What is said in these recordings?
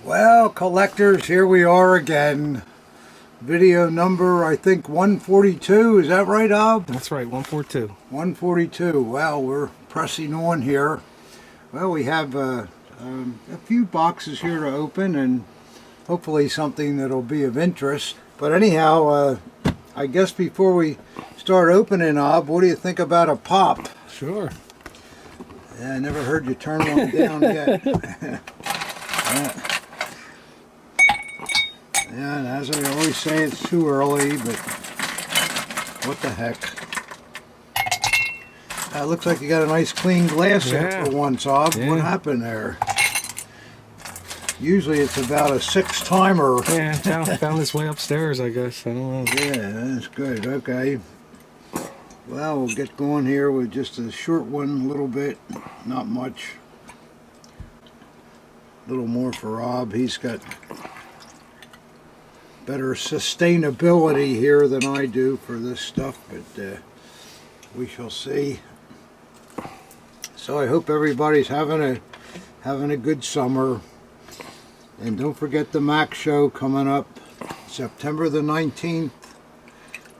Well, collectors, here we are again. Video number, I think, 142. Is that right, Ob? That's right, 142. 142. Well, we're pressing on here. Well, we have a few boxes here to open and hopefully something that'll be of interest. But anyhow, I guess before we start opening, Ob, what do you think about a pop? Sure. Yeah, I never heard you turn one down yet. Yeah, and as I always say, it's too early, but what the heck. Looks like you got a nice clean glass there for once, Ob. Yeah. What happened there? Usually it's about a 6-timer. Yeah, found this way upstairs, I guess. I don't know. Yeah, that's good. Okay. Well, we'll get going here with just a short one, a little bit, not much. A little more for Rob. He's got better sustainability here than I do for this stuff, but we shall see. So I hope everybody's having a good summer. And don't forget the Mac show coming up September the 19th.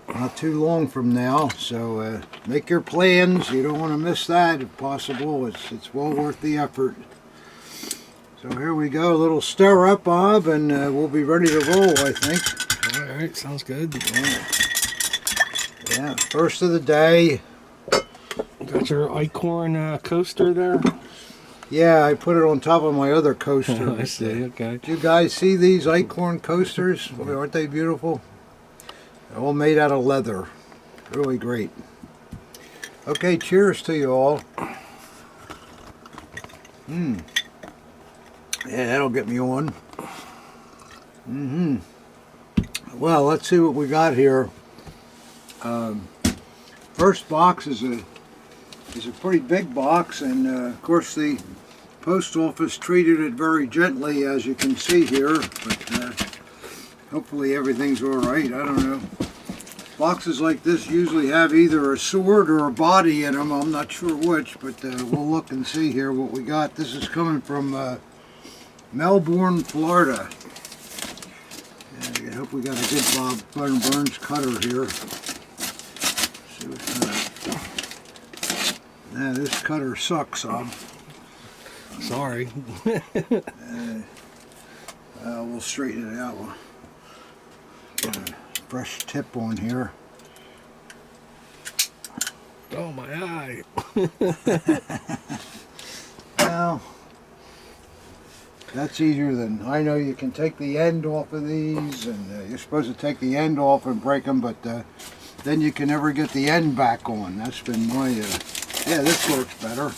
Not too long from now, so make your plans. You don't want to miss that if possible. It's well worth the effort. So here we go, a little stir up, Bob, and we'll be ready to roll, I think. All right, sounds good. Yeah, first of the day. Got your Eickhorn coaster there? Yeah, I put it on top of my other coaster. I see, okay. Did you guys see these Eickhorn coasters? Boy, aren't they beautiful? They're all made out of leather. Really great. Okay, cheers to you all. Yeah, that'll get me on. Well, let's see what we got here. First box is a pretty big box, and of course the post office treated it very gently, as you can see here. But hopefully everything's all right. I don't know. Boxes like this usually have either a sword or a body in them. I'm not sure which, but we'll look and see here what we got. This is coming from Melbourne, Florida. I hope we got a good Bob Burns cutter here. See what kind of... this cutter sucks, Bob. Sorry. We'll straighten it out. Get a fresh tip on here. Oh, my eye. Well, that's easier than... I know you can take the end off of these, and you're supposed to take the end off and break them, but then you can never get the end back on. That's been my... yeah, this works better.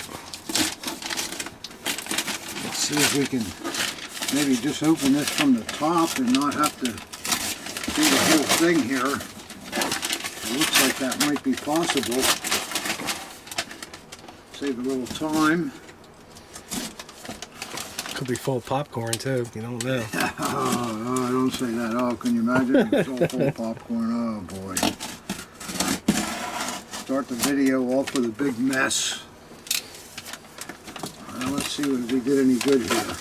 Let's see if we can maybe just open this from the top and not have to do the whole thing here. It looks like that might be possible. Save a little time. Could be full of popcorn too, you don't know. Oh, don't say that. Oh, can you imagine if it's all full of popcorn? Oh boy. Start the video off with a big mess. Let's see if we did any good here.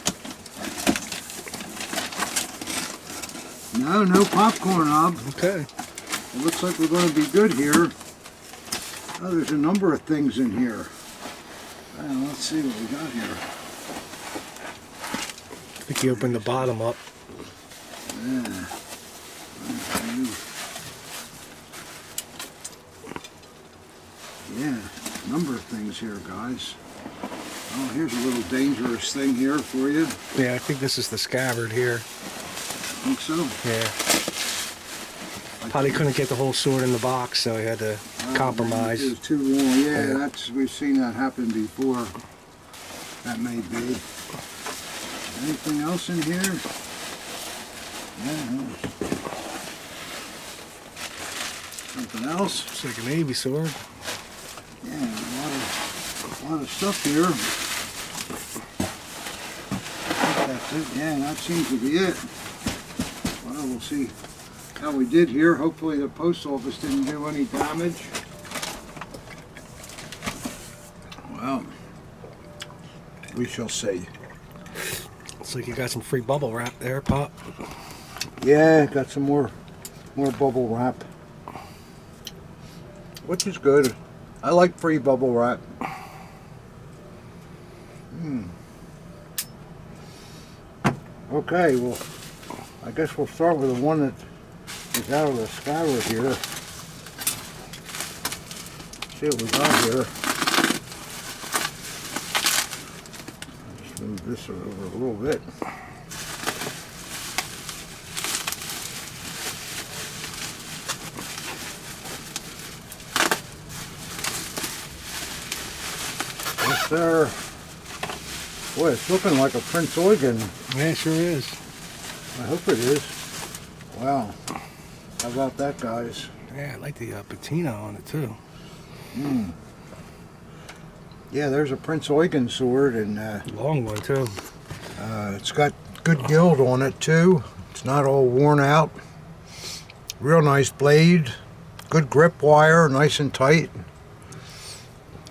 No popcorn, Ob. Okay. It looks like we're going to be good here. Oh, there's a number of things in here. Well, let's see what we got here. I think you opened the bottom up. Yeah. Yeah, a number of things here, guys. Oh, here's a little dangerous thing here for you. Yeah, I think this is the scabbard here. Think so? Yeah. Probably couldn't get the whole sword in the box, so he had to compromise. It was too long. Yeah, we've seen that happen before. That may be. Anything else in here? Yeah. Something else? It's like a Navy sword. Yeah, a lot of stuff here. I think that's it. Yeah, that seems to be it. Well, we'll see how we did here. Hopefully the post office didn't do any damage. Well, we shall see. Looks like you got some free bubble wrap there, Pop. Yeah, got some more bubble wrap, which is good. I like free bubble wrap. Okay, well, I guess we'll start with the one that is out of the scabbard here. See what we got here. Just move this over a little bit. Yes, sir. Boy, it's looking like a Prince Eugen. Yeah, it sure is. I hope it is. Wow. How about that, guys? Yeah, I like the patina on it too. Yeah, there's a Prince Eugen sword, and Long one too. it's got good gild on it too. It's not all worn out. Real nice blade. Good grip wire, nice and tight.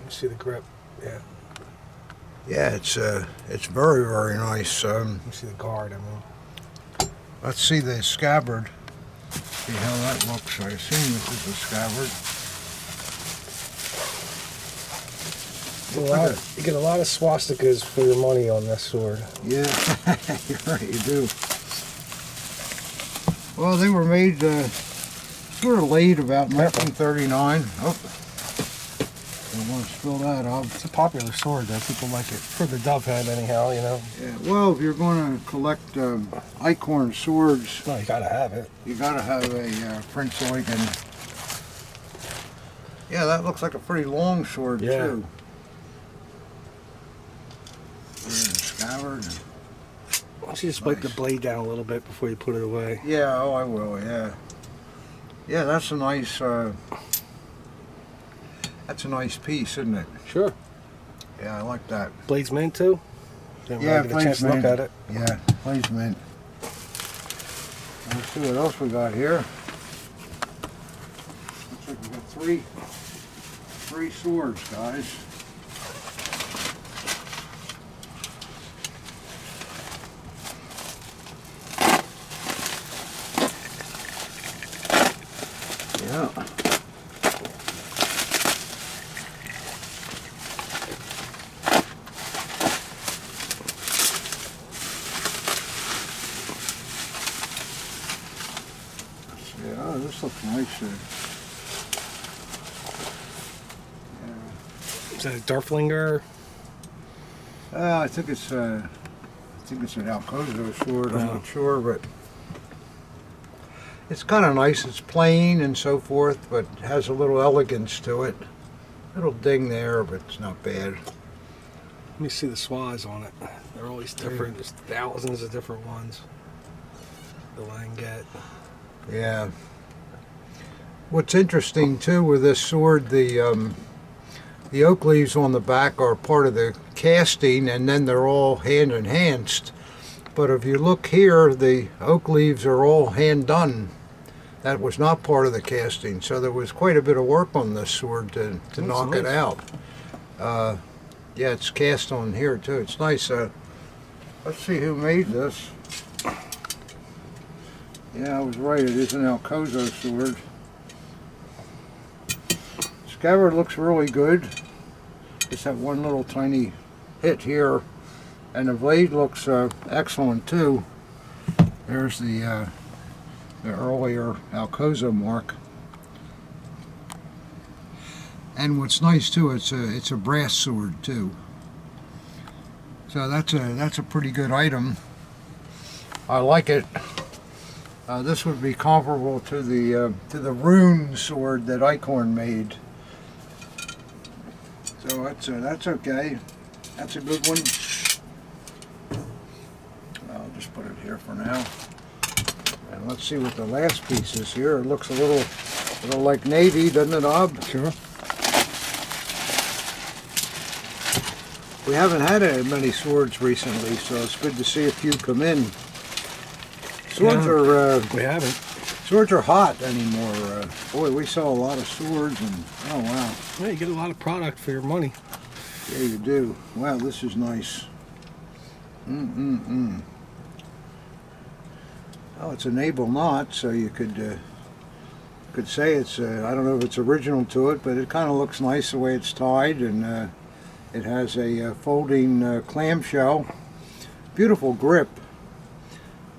You see the grip. Yeah. Yeah, it's very, very nice. You see the guard, I mean. Let's see the scabbard. See how that looks. I assume this is a scabbard. You get a lot of swastikas for your money on this sword. Yeah, you're right, you do. Well, they were made, sort of late, about 1939. Oh, don't want to spill that out. It's a popular sword, though. People like it for the dove head, anyhow. You know. Yeah, well, if you're going to collect Eickhorn swords, No, you gotta have it. you got to have a Prince Eugen. Yeah, that looks like a pretty long sword, Yeah. too. There's the scabbard. Why don't you just wipe the blade down a little bit before you put it away? Yeah, oh, I will, yeah. Yeah, that's a nice, that's a nice piece, isn't it? Sure. Yeah, I like that. Blade's mint too? Didn't Yeah, really get a chance to look mint. at it. Yeah, blade's mint. Let's see what else we got here. Looks like we got three swords, guys. Yeah. Yeah, this looks nice. Is that a Darflinger? I think it's an Alcozo sword. I'm not sure, but it's kind of nice. It's plain and so forth, but has a little elegance to it. Little ding there, but it's not bad. Let me see the swaz on it. They're always different. There's thousands of different ones. The Langet. Yeah. What's interesting too with this sword, the oak leaves on the back are part of the casting, and then they're all hand enhanced. But if you look here, the oak leaves are all hand done. That was not part of the casting, so there was quite a bit of work on this sword to knock it out. Yeah, it's cast on here too. It's nice. Let's see who made this. Yeah, I was right. It is an Alcozo sword. Scabbard looks really good. Just that one little tiny hit here, and the blade looks excellent too. There's the earlier Alcozo mark. And what's nice too, it's a brass sword too. So that's a pretty good item. I like it. This would be comparable to the rune sword that Eickhorn made. So that's okay. That's a good one. I'll just put it here for now. And let's see what the last piece is here. It looks a little like navy, doesn't it, Ob? Sure. We haven't had many swords recently, so it's good to see a few come in. Swords We haven't. Swords are hot anymore. Boy, we saw a lot of swords, and oh wow. Yeah, you get a lot of product for your money. Yeah, you do. Wow, this is nice. Oh, it's a naval knot, so you could say it's, I don't know if it's original to it, but it kind of looks nice the way it's tied, and it has a folding clamshell. Beautiful grip.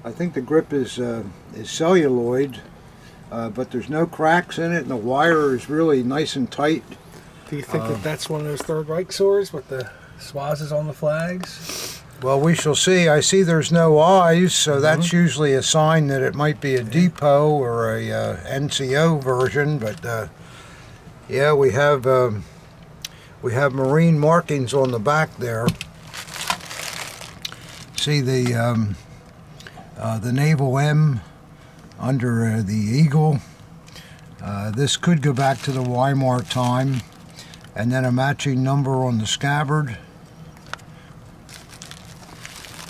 I think the grip is celluloid, but there's no cracks in it, and the wire is really nice and tight. Do you think that that's one of those Third Reich swords with the swazes on the flags? Well, we shall see. I see there's no eyes, so that's usually a sign that it might be a depot or a NCO version. But yeah, we have marine markings on the back there. See the naval M under the eagle. This could go back to the Weimar time, and then a matching number on the scabbard.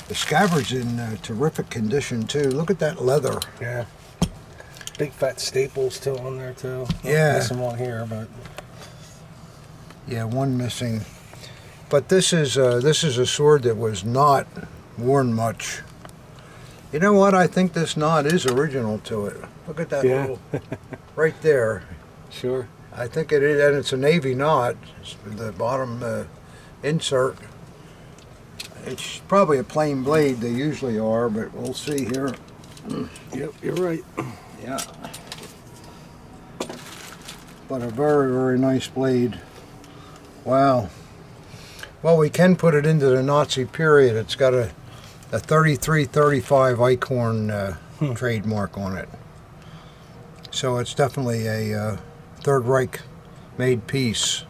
The scabbard's in terrific condition too. Look at that leather. Yeah. Big fat staples still on there too. Yeah. Missing one here, but yeah, one missing. But this is a sword that was not worn much. You know what? I think this knot is original to it. Look at that little right there. Sure. I think it is, and it's a navy knot. It's the bottom insert. It's probably a plain blade. They usually are, but we'll see here. Yep, you're right. Yeah. But a very, very nice blade. Wow. Well, we can put it into the Nazi period. It's got a 33-35 Eickhorn trademark on it. So it's definitely a Third Reich made piece.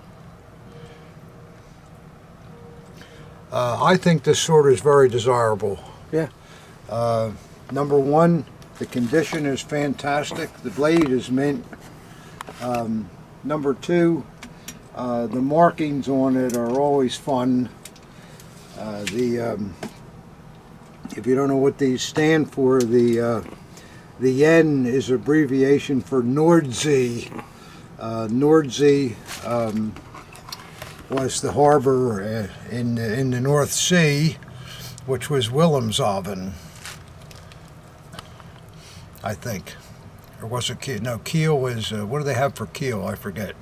I think this sword is very desirable. Yeah. Number one, the condition is fantastic. The blade is mint. Number two, the markings on it are always fun. If you don't know what these stand for, the N is abbreviation for Nordsee. Nordsee was the harbor in the North Sea, which was Wilhelmshaven, I think. Or was it Kiel? No, Kiel was, what do they have for Kiel? I forget.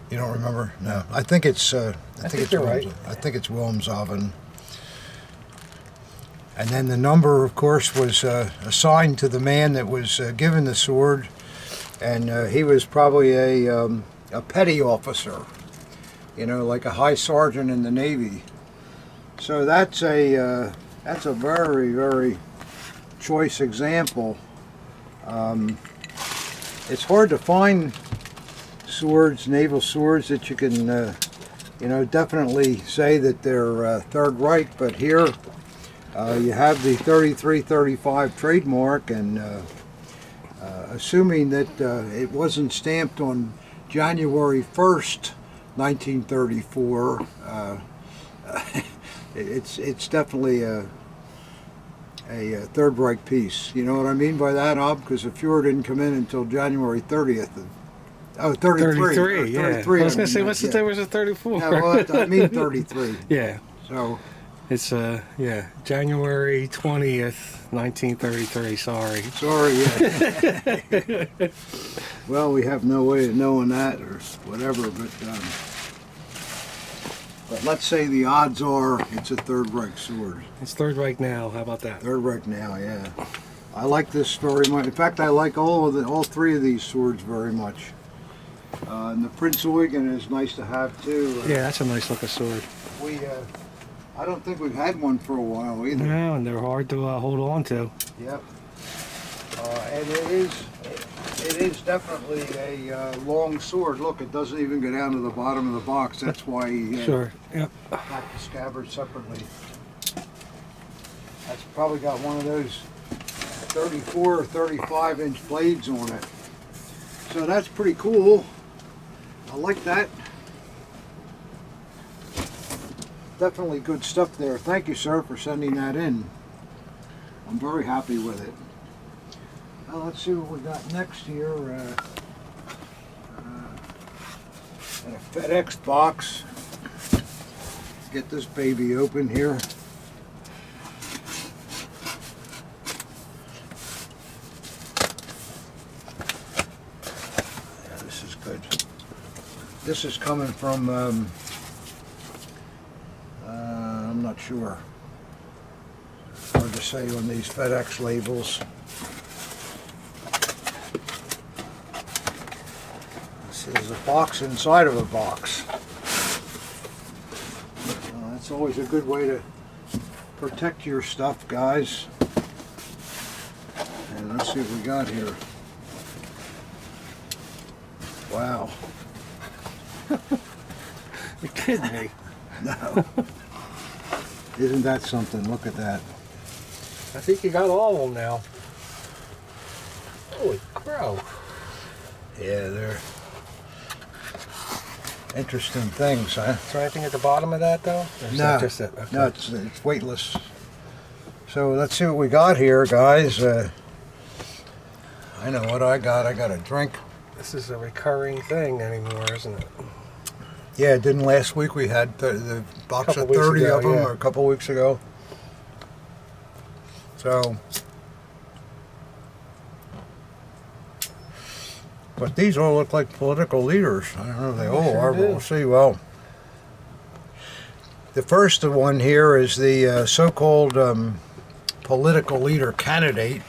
You don't remember? No. I think it's, I think you're right. I think it's Wilhelmshaven. And then the number, of course, was assigned to the man that was given the sword, and he was probably a petty officer, you know, like a high sergeant in the Navy. So that's a very, very choice example. It's hard to find swords, naval swords, that you can, you know, definitely say that they're Third Reich, but here you have the 33-35 trademark, and assuming that it wasn't stamped on January 1st, 1934, it's definitely a Third Reich piece. You know what I mean by that, Ob? Because the Fuhrer didn't come in until January 30th. Oh, 33. 33, yeah. 33, I was going to say, what's the difference with 34? Yeah, well, I mean 33. Yeah. So It's, yeah, January 20th, 1933, sorry. sorry, yeah. Well, we have no way of knowing that or whatever, but let's say the odds are it's a Third Reich sword. It's Third Reich now, how about that? Third Reich now, yeah. I like this very much. In fact, I like all three of these swords very much. And the Prince Eugen is nice to have too. Yeah, that's a nice looking sword. I don't think we've had one for a while either. No, and they're hard to hold on to. Yep. And it is definitely a long sword. Look, it doesn't even go down to the bottom of the box. That's why he Sure, yep. packed the scabbard separately. That's probably got one of those 34 or 35 inch blades on it. So that's pretty cool. I like that. Definitely good stuff there. Thank you, sir, for sending that in. I'm very happy with it. Now let's see what we got next here. In a FedEx box. Get this baby open here. This is coming from, I'm not sure. Hard to say on these FedEx labels. This is a box inside of a box. That's always a good way to protect your stuff, guys. And let's see what we got here. Wow. You're kidding me. No. Isn't that something? Look at that. I think you got all of them now. Holy crow. Yeah, they're interesting things, huh? Is there anything at the bottom of that, though? Or is that just it? Okay. No, it's weightless. So let's see what we got here, guys. I know what I got. I got a drink. This is a recurring thing anymore, isn't it? Yeah, didn't last week we had the box of Couple 30 weeks ago, of them, yeah. or a couple weeks ago. So, but these all look like political leaders. I don't know if they all sure are, but do. we'll see. Well, the first one here is the so-called political leader candidate.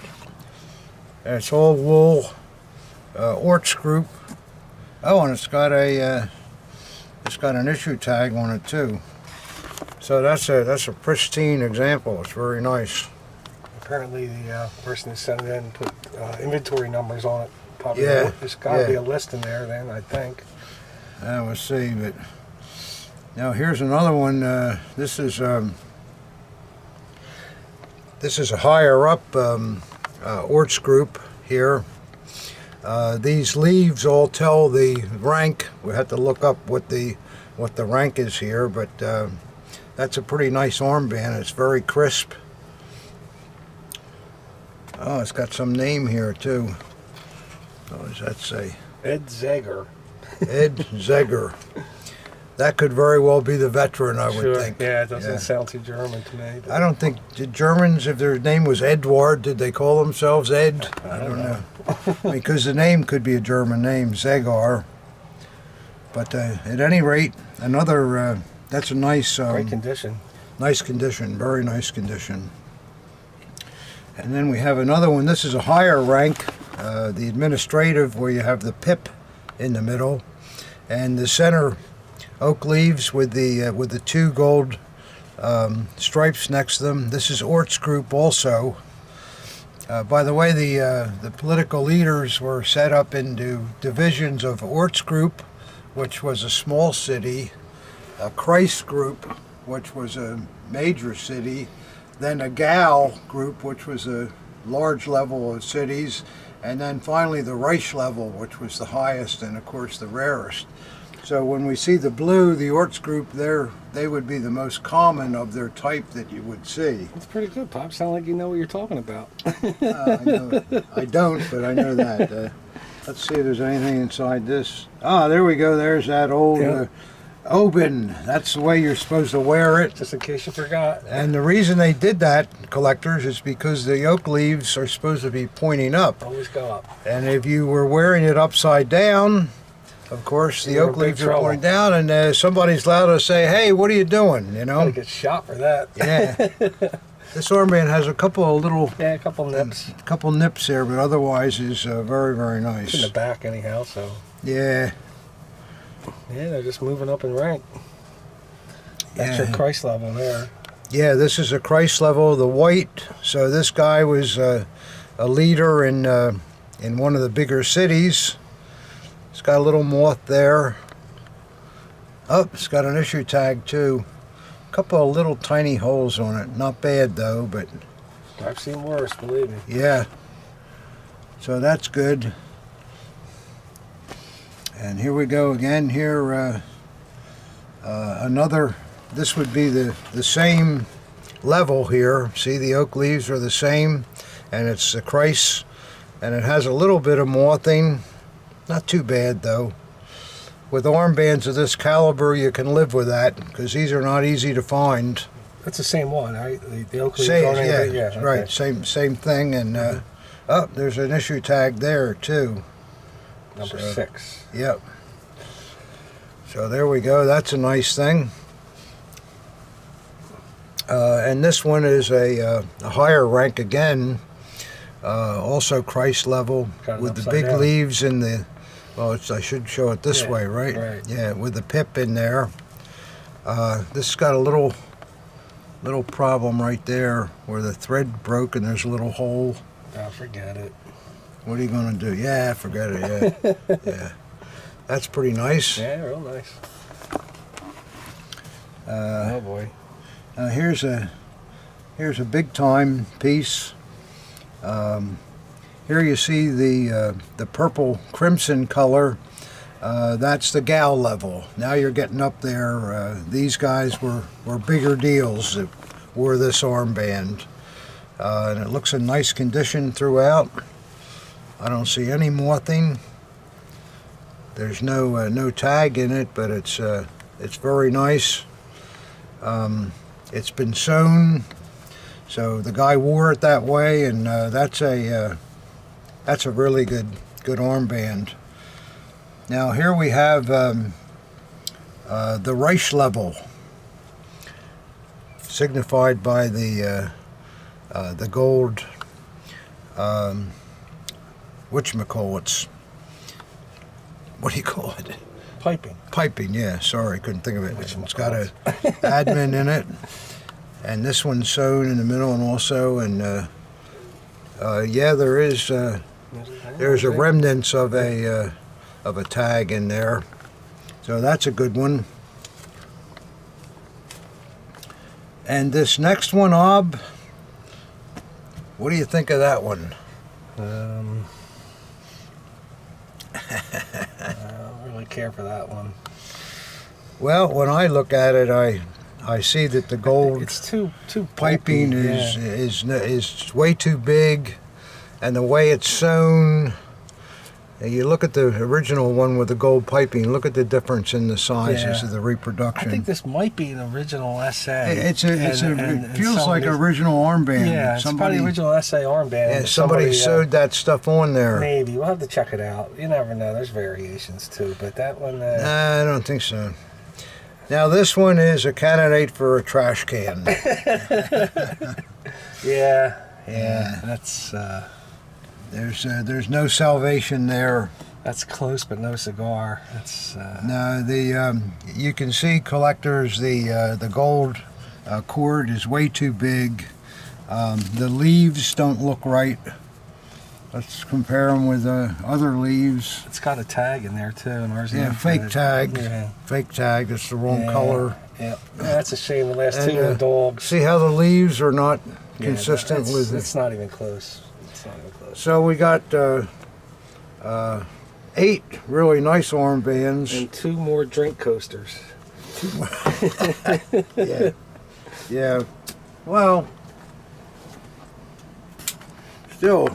And it's all wool, Orts group. Oh, and it's got an issue tag on it too. So that's a pristine example. It's very nice. Apparently, the person who sent it in put inventory numbers on it. Probably Yeah, there's got to be yeah. a list in there then, I think. We'll see. But now here's another one. This is a higher up Orts group here. These leaves all tell the rank. We have to look up what the rank is here, but that's a pretty nice armband. It's very crisp. Oh, it's got some name here too. What does that say? Ed Zegger. Ed Zegger. That could very well be the veteran, I would think. Yeah, it doesn't sound too German to me. I don't think, did Germans, if their name was Edward, did they call themselves Ed? I don't know. Because the name could be a German name, Zegar. But at any rate, another, that's a nice... Great condition. Nice condition, very nice condition. And then we have another one. This is a higher rank, the administrative, where you have the pip in the middle. And the center oak leaves with the two gold stripes next to them. This is Orts group also. By the way, the political leaders were set up into divisions of Orts group, which was a small city, a Kreis group, which was a major city, then a Gal group, which was a large level of cities, and then finally the Reich level, which was the highest and of course the rarest. So when we see the blue, the Orts group, they would be the most common of their type that you would see. It's pretty good, Pop. Sound like you know what you're talking about. I know. I don't, but I know that. Let's see if there's anything inside this. Ah, there we go. There's that old Oben. That's the way you're supposed to wear it. Just in case you forgot. And the reason they did that, collectors, is because the oak leaves are supposed to be pointing up. Always go up. And if you were wearing it upside down, of course, the oak leaves are pointing down, and somebody's allowed to say, "Hey, what are you doing?" You know. Gotta get shot for that. Yeah. This armband has a couple of little. Yeah, a couple nips. A couple nips there, but otherwise is very, very nice. In the back, anyhow. So. Yeah. Yeah, they're just moving up in rank. That's your Christ level there. Yeah, this is a Christ level, the white. So this guy was a leader in one of the bigger cities. It's got a little moth there. Oh, it's got an issue tag too. A couple of little tiny holes on it. Not bad though, but... I've seen worse, believe me. Yeah. So that's good. And here we go again. Here, another... This would be the same level here. See, the oak leaves are the same. And it's the Kreis. And it has a little bit of mothing. Not too bad though. With armbands of this caliber, you can live with that because these are not easy to find. That's the same one, right? The oak leaves Same, on it. yeah, Okay. right. Same thing. And oh, there's an issue tag there too. Number 6. Yep. So there we go. That's a nice thing. And this one is a higher rank again. Also Christ level with the big leaves in the. Well, I should show it this way, right? Right. Yeah, with the pip in there. This has got a little problem right there where the thread broke and there's a little hole. Oh, forget it. What are you going to do? Yeah, forget it. Yeah, yeah. That's pretty nice. Yeah, real nice. Oh boy. Here's a big time piece. Here you see the purple crimson color. That's the gal level. Now you're getting up there. These guys were bigger deals that wore this armband, and it looks in nice condition throughout. I don't see any mothing. There's no tag in it, but it's very nice. It's been sewn, so the guy wore it that way, and that's a really good armband. Now here we have the Reich level, signified by the gold whatchamacallits. What do you call it? Piping. Piping, yeah. Sorry, couldn't think of it. It's got a admin in it, and this one's sewn in the middle, and also, and yeah, there's a remnants of a tag in there, so that's a good one. And this next one, Ob, what do you think of that one? I don't really care for that one. Well, when I look at it, I see that the gold It's too piping bulky, is way too big, and the way it's sewn. You look at the original one with the gold piping. Look at the difference in the sizes of the reproduction. I think this might be an original SA. It feels like an original armband. Yeah, it's probably original SA armband. Yeah, somebody sewed that stuff on there. Maybe. We'll have to check it out. You never know. There's variations too, but that one... Nah, I don't think so. Now this one is a candidate for a trash can. Yeah. Yeah. That's... There's no salvation there. That's close, but no cigar. That's... No, you can see collectors, the gold cord is way too big. The leaves don't look right. Let's compare them with other leaves. It's got a tag in there too, and ours. Yeah, fake tag. Yeah. Fake tag. That's the wrong color. Yeah. That's a shame. The last two were dogs. See how the leaves are not consistent with it. It's not even close. It's not even close. So we got 8 really nice armbands and 2 more drink coasters. Yeah. Yeah. Well, still,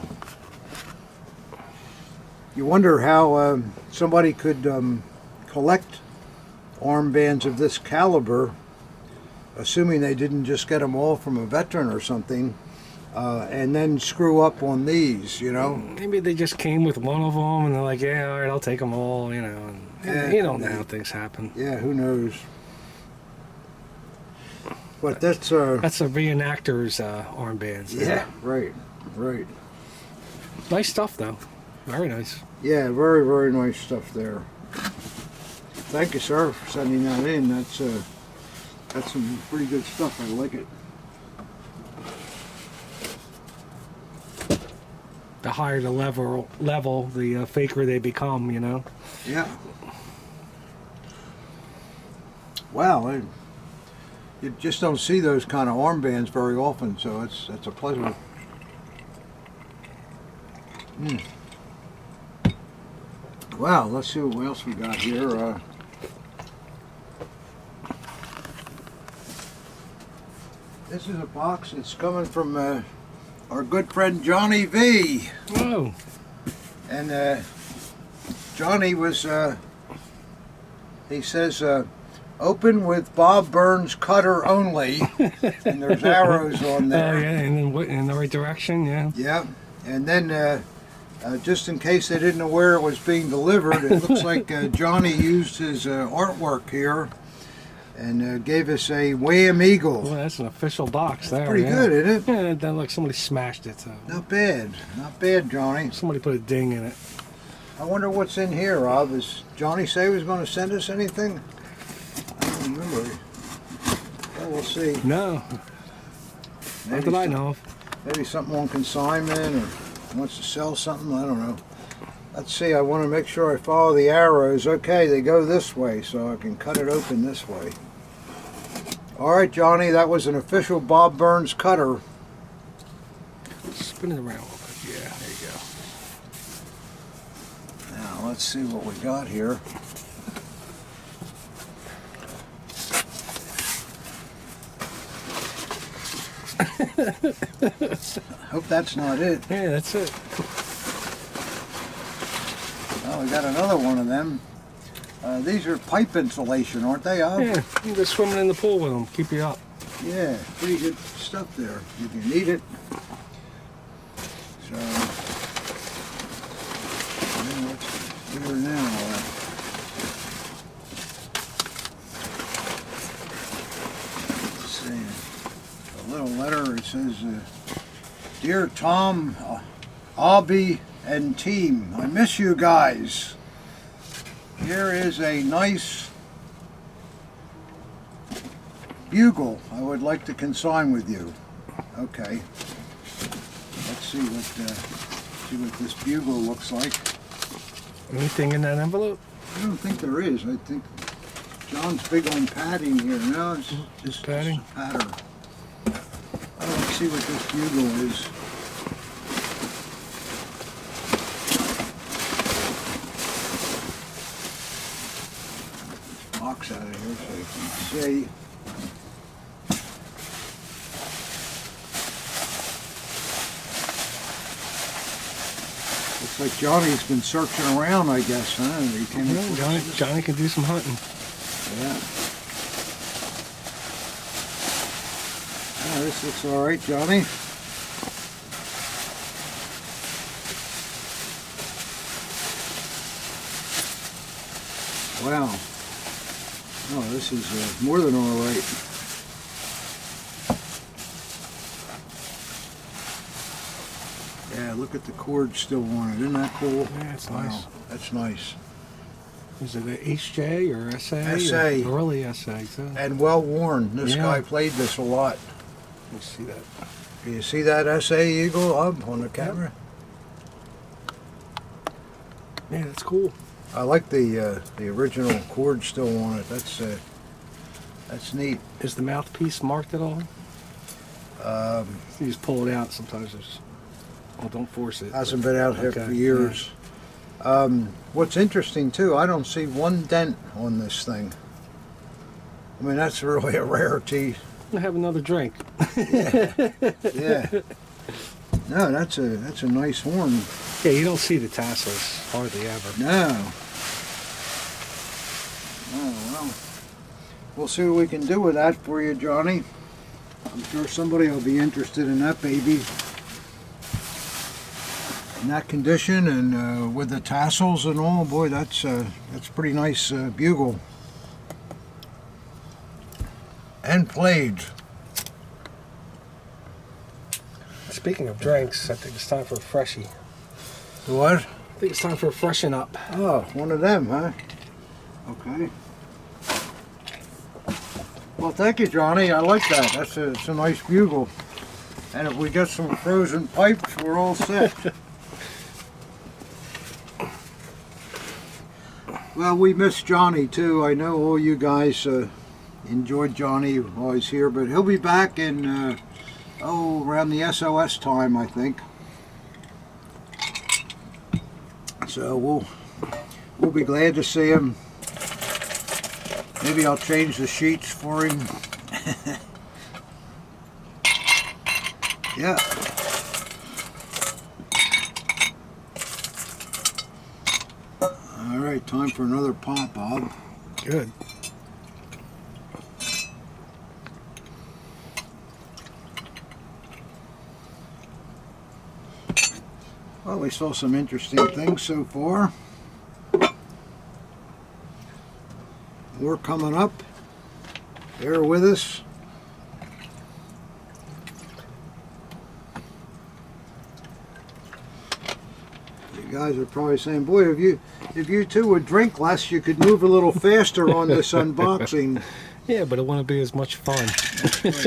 you wonder how somebody could collect armbands of this caliber, assuming they didn't just get them all from a veteran or something, and then screw up on these, you know? Maybe they just came with one of them, and they're like, yeah, all right, I'll take them all, you know. And you don't know how things happen. Yeah, who knows? But that's a reenactor's armbands. Yeah, right. Nice stuff, though. Very nice. Yeah, very, very nice stuff there. Thank you, sir, for sending that in. That's some pretty good stuff. I like it. The higher the level, the faker they become, you know? Yeah. Wow, you just don't see those kind of armbands very often, so it's a pleasure. Wow, let's see what else we got here. This is a box that's coming from our good friend Johnny V. Whoa. And Johnny was, he says, open with Bob Burns cutter only. And there's arrows on there. Oh, yeah, and then in the right direction, yeah. Yeah. And then Just in case they didn't know where it was being delivered, it looks like Johnny used his artwork here and gave us a Wham Eagle. Well, that's an official box there. Pretty good, isn't it? Yeah, it doesn't look like somebody smashed it. So. Not bad. Not bad, Johnny. Somebody put a ding in it. I wonder what's in here, Rob. Does Johnny say he was going to send us anything? I don't remember. Well, we'll see. No. Not that I know of. Maybe something on consignment or wants to sell something. I don't know. Let's see. I want to make sure I follow the arrows. Okay, they go this way, so I can cut it open this way. All right, Johnny, that was an official Bob Burns cutter. Spin it around a little bit. Yeah, there you go. Now, let's see what we got here. Hope that's not it. Yeah, that's it. Oh, we got another one of them. These are pipe insulation, aren't they? Yeah, you can go swimming in the pool with them. Keep you up. Yeah, pretty good stuff there if you need it. So, what's here now? Let's see. A little letter. It says, "Dear Tom, Abby, and team, I miss you guys. Here is a nice bugle I would like to consign with you." Okay. Let's see what this bugle looks like. Anything in that envelope? I don't think there is. I think John's big on padding here. No, it's just padding. Just a pattern. Let's see what this bugle is. Box out of here so you can see. Looks like Johnny's been searching around, I guess, huh? He came Johnny can do some hunting. Yeah. Oh, this looks all right, Johnny. Wow. Oh, this is more than all right. Yeah, look at the cord still on it. Isn't that cool? Yeah, it's wow, nice. That's nice. Is it an HJ or SA? SA. Or early SA. So. And well worn. This Yeah. guy played this a lot. You see that? Do you see that SA Eagle up on the camera? Yeah, that's cool. I like the original cord still on it. That's neat. Is the mouthpiece marked at all? You just pull it out. Sometimes there's. Well, don't force it. Hasn't been out here Okay, for years. What's interesting too, I don't see one dent on this thing. I mean, that's really a rarity. I'm gonna have another drink. Yeah. No, that's a nice horn. Yeah, you don't see the tassels hardly ever. No. Oh well. We'll see what we can do with that for you, Johnny. I'm sure somebody will be interested in that baby. In that condition and with the tassels and all, boy, that's pretty nice bugle. And played. Speaking of drinks, I think it's time for a freshie. What? I think it's time for a freshen up. Oh, one of them, huh? Okay. Well, thank you, Johnny. I like that. It's a nice bugle. And if we get some frozen pipes, we're all set. Well, we miss Johnny too. I know all you guys enjoyed Johnny while he's here, but he'll be back in around the SOS time, I think. So we'll be glad to see him. Maybe I'll change the sheets for him. Yeah. All right, time for another pop, Bob. Good. Well, we saw some interesting things so far. More coming up. Bear with us. You guys are probably saying, boy, if you two would drink less, you could move a little faster on this unboxing. Yeah, but it wouldn't be as much fun. That's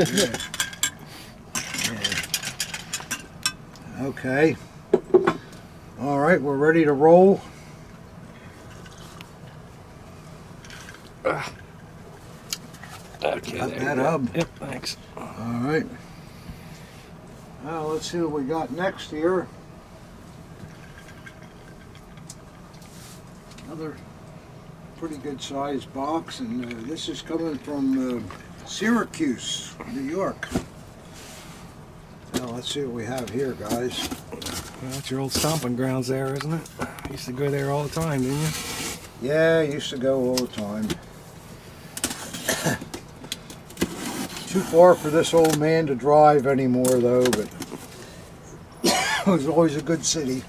right, yeah. Okay. All right, we're ready to roll. Okay, Got there that you go. up. Yep, thanks. All right. Now let's see what we got next here. Another pretty good sized box, and this is coming from Syracuse, New York. Now let's see what we have here, guys. Well, that's your old stomping grounds there, isn't it? You used to go there all the time, didn't you? Yeah, I used to go all the time. Too far for this old man to drive anymore, though, but it was always a good city.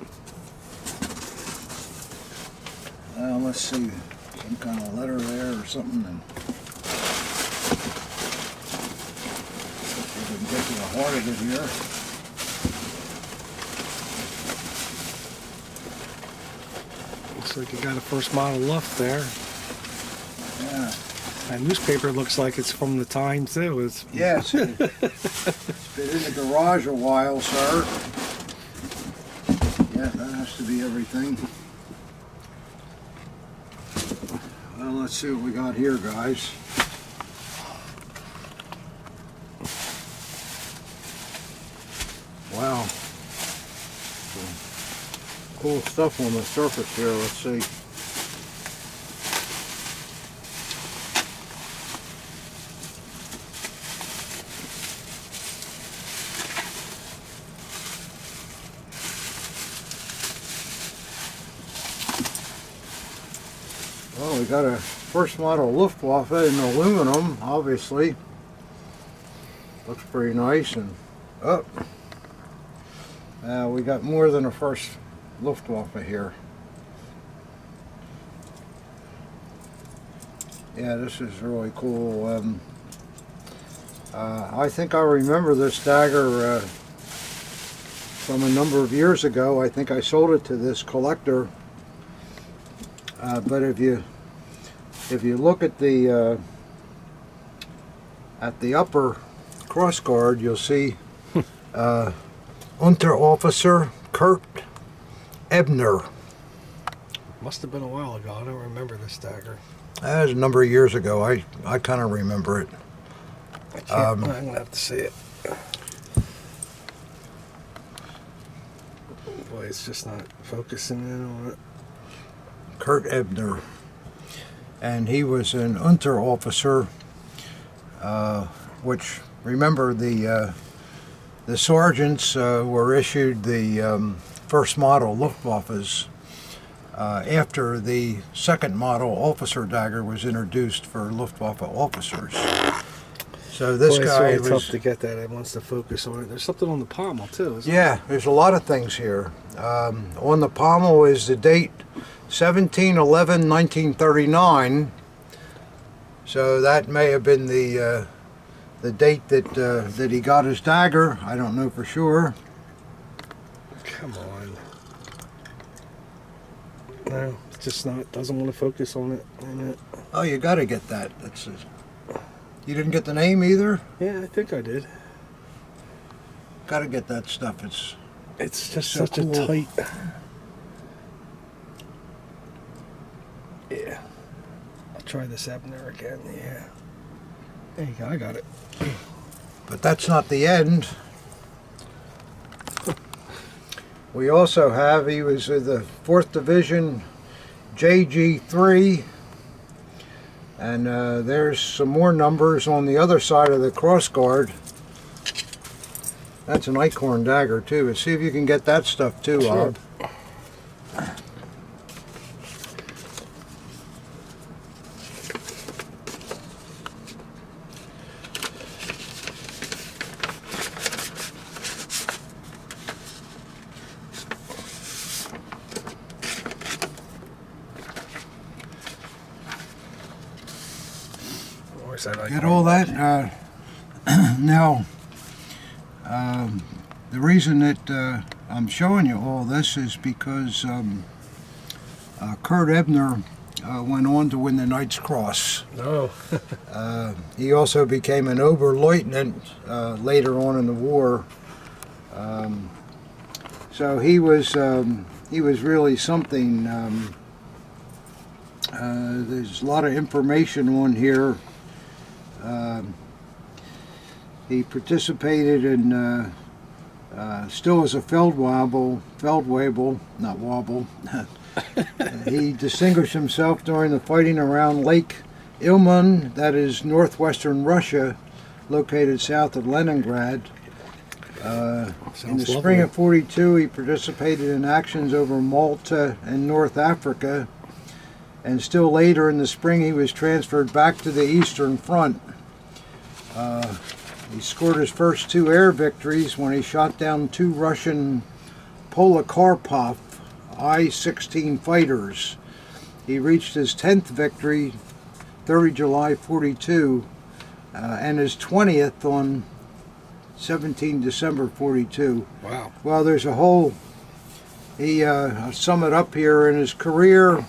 Let's see, some kind of letter there or something, and see if we can get to the heart of it here. Looks like you got a first model Luft there. Yeah. That newspaper looks like it's from the time, too. It's Yes, it's been in the garage a while, sir. Yeah, that has to be everything. Well, let's see what we got here, guys. Wow. Some cool stuff on the surface here. Let's see. Well, we got a first model Luftwaffe in aluminum, obviously. Looks pretty nice, and we got more than a first Luftwaffe here. Yeah, this is really cool. I think I remember this dagger from a number of years ago. I think I sold it to this collector. But if you look at the upper crossguard, you'll see Unterofficer Kurt Ebner. must have been a while ago. I don't remember this dagger. That was a number of years ago. I kind of remember it. I'm going to have to see it. Boy, it's just not focusing in on it. Kurt Ebner. And he was an Unterofficer, which, remember, the sergeants were issued the first model Luftwaffes after the second model officer dagger was introduced for Luftwaffe officers. So this Boy, guy it's really was... tough to get that. It wants to focus on it. There's something on the pommel, too, isn't Yeah, there's a lot of things here. On the pommel is the date 17/11/1939. So that may have been the date that he got his dagger. I don't know for sure. Come on. No, it's just not. Doesn't want to focus on it. Oh, you got to get that. You didn't get the name either? Yeah, I think I did. Got to get that stuff. It's just so such cool. a tight. Yeah. I'll try this Ebner again. Yeah. There you go. I got it. But that's not the end. We also have, he was in the 4th Division JG3. And there's some more numbers on the other side of the crossguard. That's an Eickhorn dagger too. See if you can get that stuff too, Sure. Bob. said Eickhorn. Get all that? Now, the reason that I'm showing you all this is because Kurt Ebner went on to win the Knight's Cross. No. He also became an Oberleutnant later on in the war. So he was really something. There's a lot of information on here. He participated in, still as a Feldwebel, not Wobble. He distinguished himself during the fighting around Lake Ilmen, that is northwestern Russia, located south of Leningrad. In the spring of '42, he participated in actions over Malta and North Africa, and still later in the spring he was transferred back to the Eastern Front. He scored his first 2 air victories when he shot down 2 Russian Polikarpov I-16 fighters. He reached his 10th victory, 30 July '42, and his 20th on 17 December '42. Wow. Well, there's a whole, I'll sum it up here. In his career,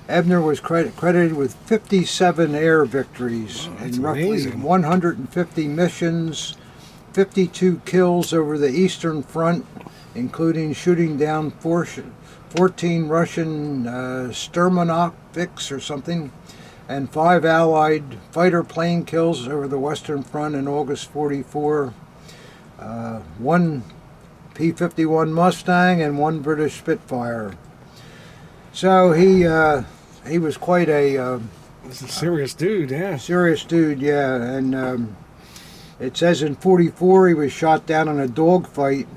Ebner was credited with 57 air victories in roughly amazing. 150 missions, 52 kills over the Eastern Front, including shooting down 14 Russian Sturmovniks or something, and 5 Allied fighter plane kills over the Western Front in August '44, 1 P-51 Mustang and 1 British Spitfire. So he was quite a He's a serious dude, yeah. serious dude, yeah. And it says in '44 he was shot down in a dogfight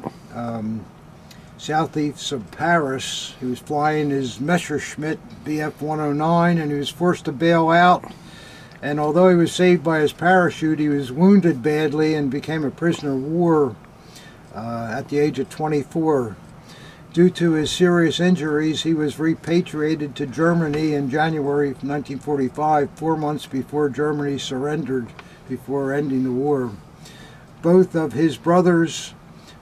southeast of Paris. He was flying his Messerschmitt Bf-109 and he was forced to bail out. And although he was saved by his parachute, he was wounded badly and became a prisoner of war at the age of 24. Due to his serious injuries, he was repatriated to Germany in January 1945, 4 months before Germany surrendered before ending the war. Both of his brothers,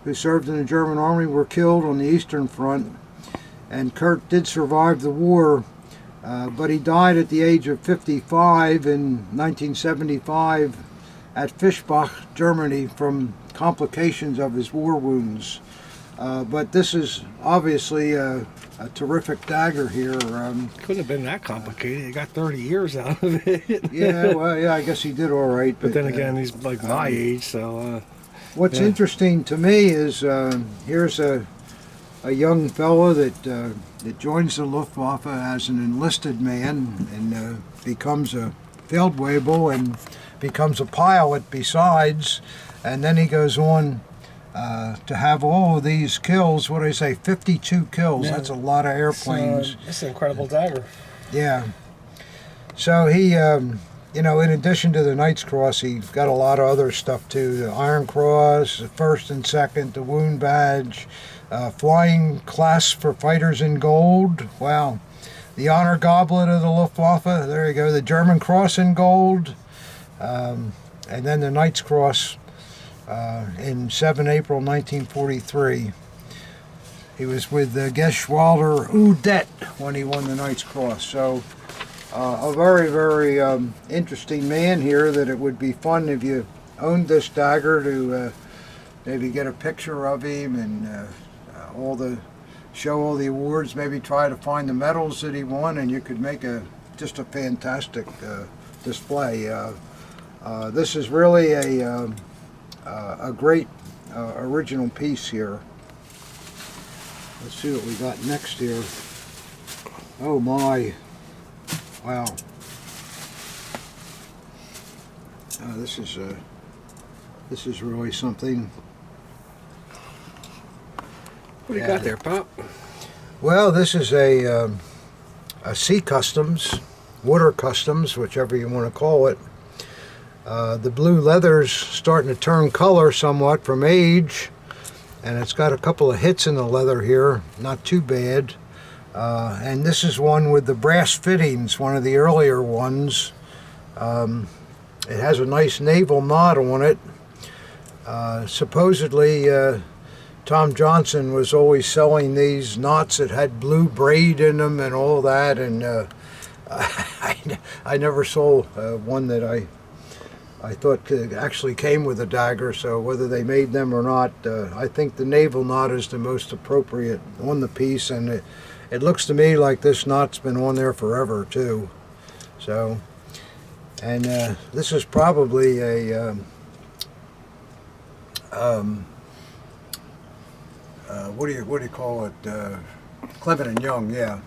who served in the German army, were killed on the Eastern Front, and Kurt did survive the war, but he died at the age of 55 in 1975 at Fischbach, Germany, from complications of his war wounds. But this is obviously a terrific dagger here. Couldn't have been that complicated. He got 30 years out of it. Yeah, well, yeah, I guess he did all right. But then again, he's like my age, so... what's yeah. interesting to me is here's a young fellow that joins the Luftwaffe as an enlisted man and becomes a Feldwebel and becomes a pilot besides, and then he goes on to have all of these kills. What do I say, 52 kills? Yeah. That's a lot of airplanes. It's an incredible dagger. Yeah. So he, you know, in addition to the Knight's Cross, he got a lot of other stuff too. The Iron Cross, the first and second, the Wound Badge, flying clasp for fighters in gold. Wow. The Honor Goblet of the Luftwaffe. There you go. The German Cross in gold. And then the Knight's Cross in 7 April 1943. He was with Geschwader Udet when he won the Knight's Cross. So a very, very interesting man here that it would be fun if you owned this dagger to maybe get a picture of him and show all the awards, maybe try to find the medals that he won, and you could make just a fantastic display. This is really a great original piece here. Let's see what we got next here. Oh my, wow. This is really something. What do you got there, Pop? Well, this is a sea customs, water customs, whichever you want to call it. The blue leather's starting to turn color somewhat from age, and it's got a couple of hits in the leather here, not too bad. And this is one with the brass fittings, one of the earlier ones. It has a nice naval knot on it. Supposedly, Tom Johnson was always selling these knots that had blue braid in them and all that, and I never saw one that I thought actually came with a dagger, so whether they made them or not, I think the naval knot is the most appropriate on the piece, and it looks to me like this knot's been on there forever too. So, and this is probably a what do you call it? Clement and Young, yeah.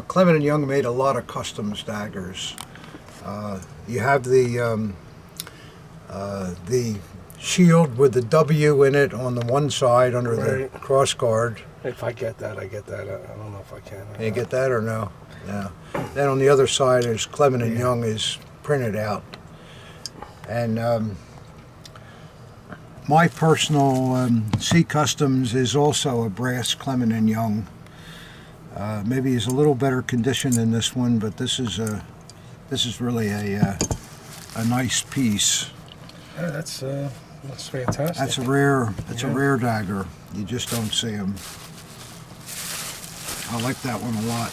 Clement and Young made a lot of customs daggers. You have the shield with the W in it on the one side under the cross guard. If I get that, I get that. I don't know if I can. You get that or no? Yeah. Then on the other side is Clement and Young is printed out. And my personal Sea Customs is also a brass Clement and Young. Maybe it's a little better condition than this one, but this is really a nice piece. Yeah, that's fantastic. That's a rare dagger. You just don't see them. I like that one a lot.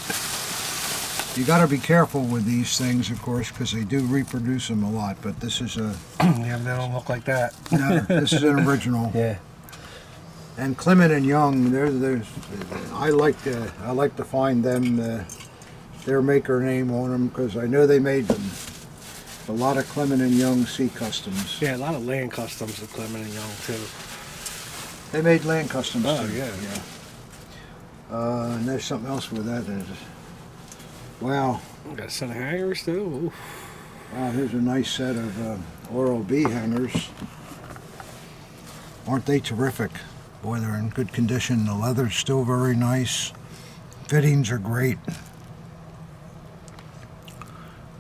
You got to be careful with these things, of course, because they do reproduce them a lot. But this is a yeah, they don't look like that. no, this is an original. Yeah. And Clement and Young, I like to find them their maker name on them because I know they made them. A lot of Clement and Young Sea Customs. Yeah, a lot of land customs of Clement and Young too. They made land customs too. Yeah. And there's something else with that. Wow. Got a set of hangers too. Oof. Wow, here's a nice set of Oral-B hangers. Aren't they terrific? Boy, they're in good condition. The leather's still very nice. Fittings are great.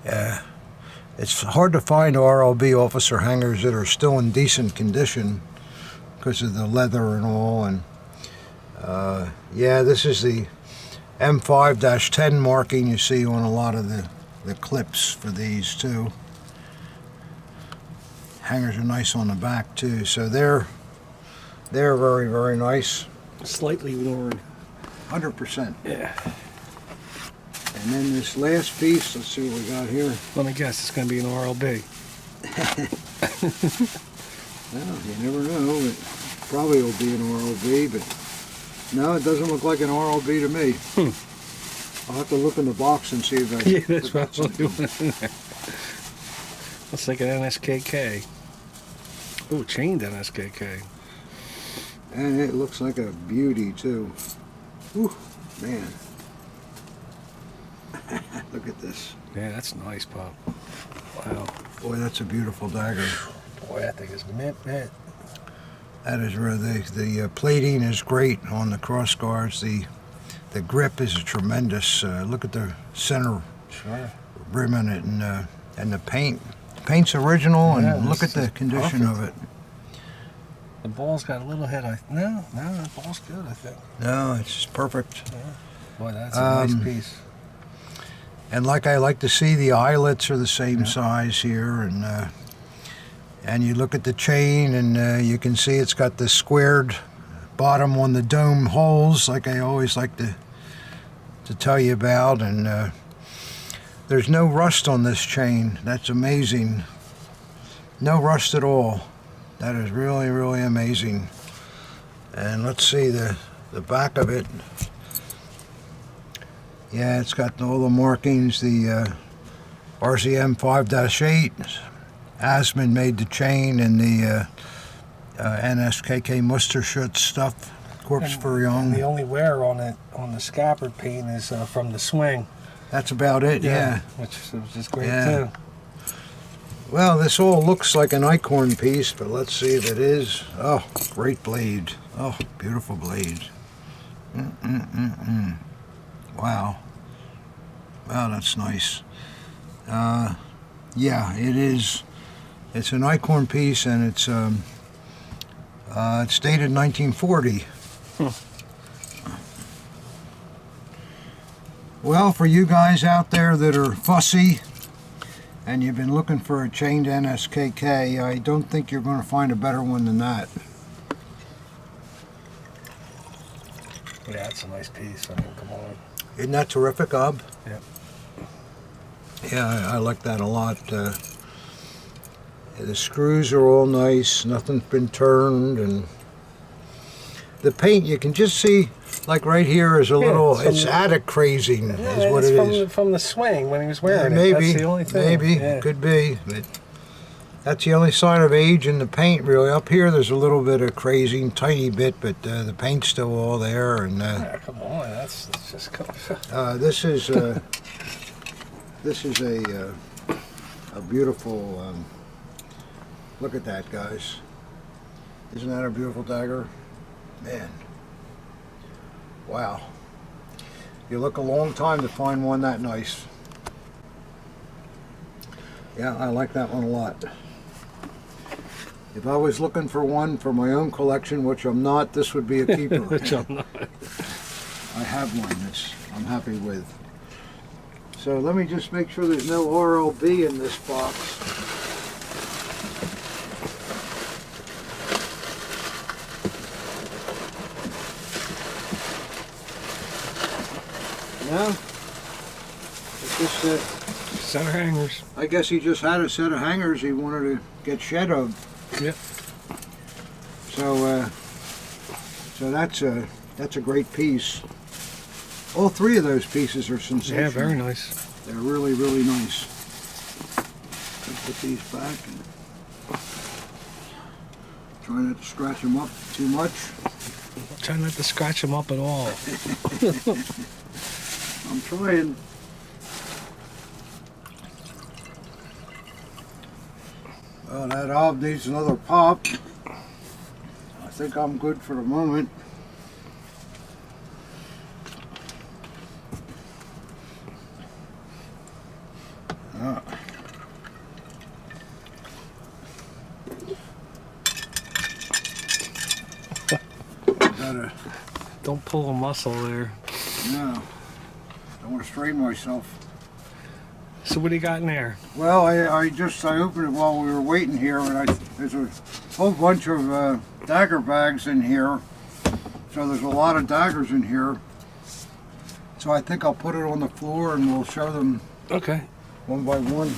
Yeah. It's hard to find Oral-B officer hangers that are still in decent condition because of the leather and all. And yeah, this is the M5-10 marking you see on a lot of the clips for these too. Hangers are nice on the back too, so they're very, very nice. Slightly worn. 100%. Yeah. And then this last piece, let's see what we got here. Let me guess, it's going to be an Oral-B. Well, you never know. It probably will be an Oral-B, but no, it doesn't look like an Oral-B to me. I'll have to look in the box and see if I... Yeah, that's probably one in there. Looks like an NSKK. Oh, chained NSKK. And it looks like a beauty, too. Ooh, man. Look at this. Yeah, that's nice, Pop. Wow. Boy, that's a beautiful dagger. Boy, that thing is mint. That is really, the plating is great on the cross guards. The grip is tremendous. Look at the center rim in it, and the paint. The paint's original, and look at the condition of it. The ball's got a little head. No, the ball's good, I think. No, it's just perfect. Yeah. Boy, that's a nice piece. And like I like to see, the eyelets are the same size here, and you look at the chain, and you can see it's got the squared bottom on the dome holes, like I always like to tell you about. And there's no rust on this chain. That's amazing. No rust at all. That is really, really amazing. And let's see the back of it. Yeah, it's got all the markings. The RCM 5-8. Asman made the chain, and the NSKK Musterschutz stuff. Corpse for Young. The only wear on it, on the scabbard paint, is from the swing. That's about it, yeah. Which is great too. Well, this all looks like an Eickhorn piece, but let's see if it is. Oh, great blade. Oh, beautiful blade. Wow. Wow, that's nice. Yeah, it is. It's an Eickhorn piece, and it's dated 1940. Well, for you guys out there that are fussy and you've been looking for a chained NSKK, I don't think you're going to find a better one than that. Yeah, it's a nice piece. I mean, come on. Isn't that terrific, Ob? Yep. Yeah, I like that a lot. The screws are all nice, nothing's been turned, and the paint, you can just see, like right here is a little, it's attic crazing, is what it is. From the swing when he was wearing maybe, it. That's the only thing. Maybe, could be, but that's the only sign of age in the paint, really. Up here, there's a little bit of crazing, tiny bit, but the paint's still all there. And yeah, come on, that's just. This is a beautiful. Look at that, guys. Isn't that a beautiful dagger? Man. Wow. You look a long time to find one that nice. Yeah, I like that one a lot. If I was looking for one for my own collection, which I'm not, this would be a keeper. Which I'm not. I have one that I'm happy with. So let me just make sure there's no RLB in this box. No? It's just that Set of hangers. I guess he just had a set of hangers he wanted to get shed of. Yep. So that's a great piece. All three of those pieces are sensational. Yeah, very nice. They're really, really nice. Let's put these back and try not to scratch them up too much. Try not to scratch them up at all. I'm trying. Well, that ob needs another pop. I think I'm good for the moment. Don't pull a muscle there. No, don't want to strain myself. So what do you got in there? Well, I opened it while we were waiting here, and there's a whole bunch of dagger bags in here. So there's a lot of daggers in here. So I think I'll put it on the floor and we'll show them one by one.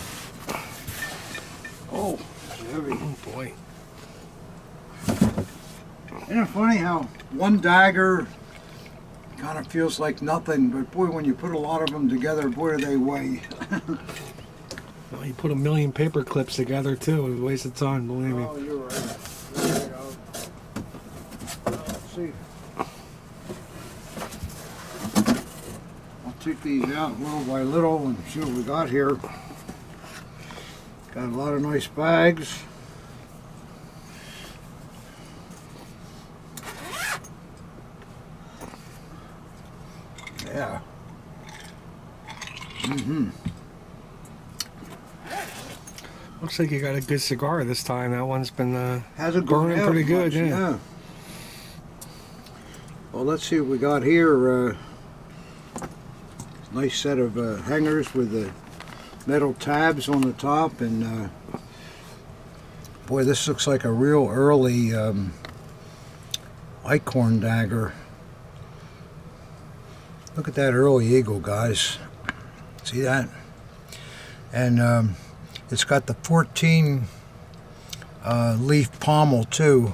Oh, it's heavy. Oh boy. Isn't it funny how one dagger kind of feels like nothing, but boy, when you put a lot of them together, boy, do they weigh. Well, you put a million paper clips together too. It was a waste of time, believe me. Oh, you're right. There you go. Let's see. I'll take these out little by little and see what we got here. Got a lot of nice bags. Yeah. Looks like you got a good cigar this time. That one's been Hasn't burning gone out pretty good, much, yeah. Well, let's see what we got here. Nice set of hangers with the metal tabs on the top, and boy, this looks like a real early Eickhorn dagger. Look at that early eagle, guys. See that? And it's got the 14 leaf pommel too.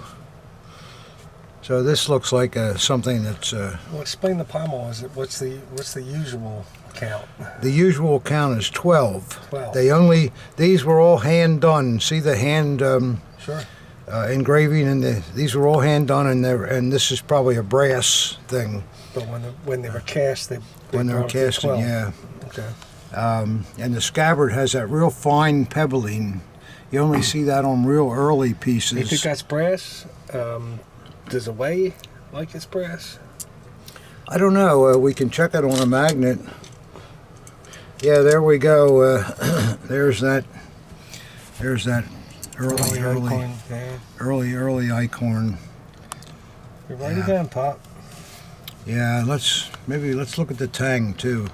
So this looks like something that's. Well, explain the pommel. What's the usual count? The usual count is 12. 12. These were all hand done. See the hand Sure. engraving, and these were all hand done, and this is probably a brass thing. But when they were cast, when they were casting, 12. yeah. Okay. And the scabbard has that real fine pebbling. You only see that on real early pieces. You think that's brass? Does it weigh like it's brass? I don't know. We can check it on a magnet. Yeah, there we go. There's that early Eickhorn, yeah. early Eickhorn. You're right again, Pop. Yeah, let's look at the tang too.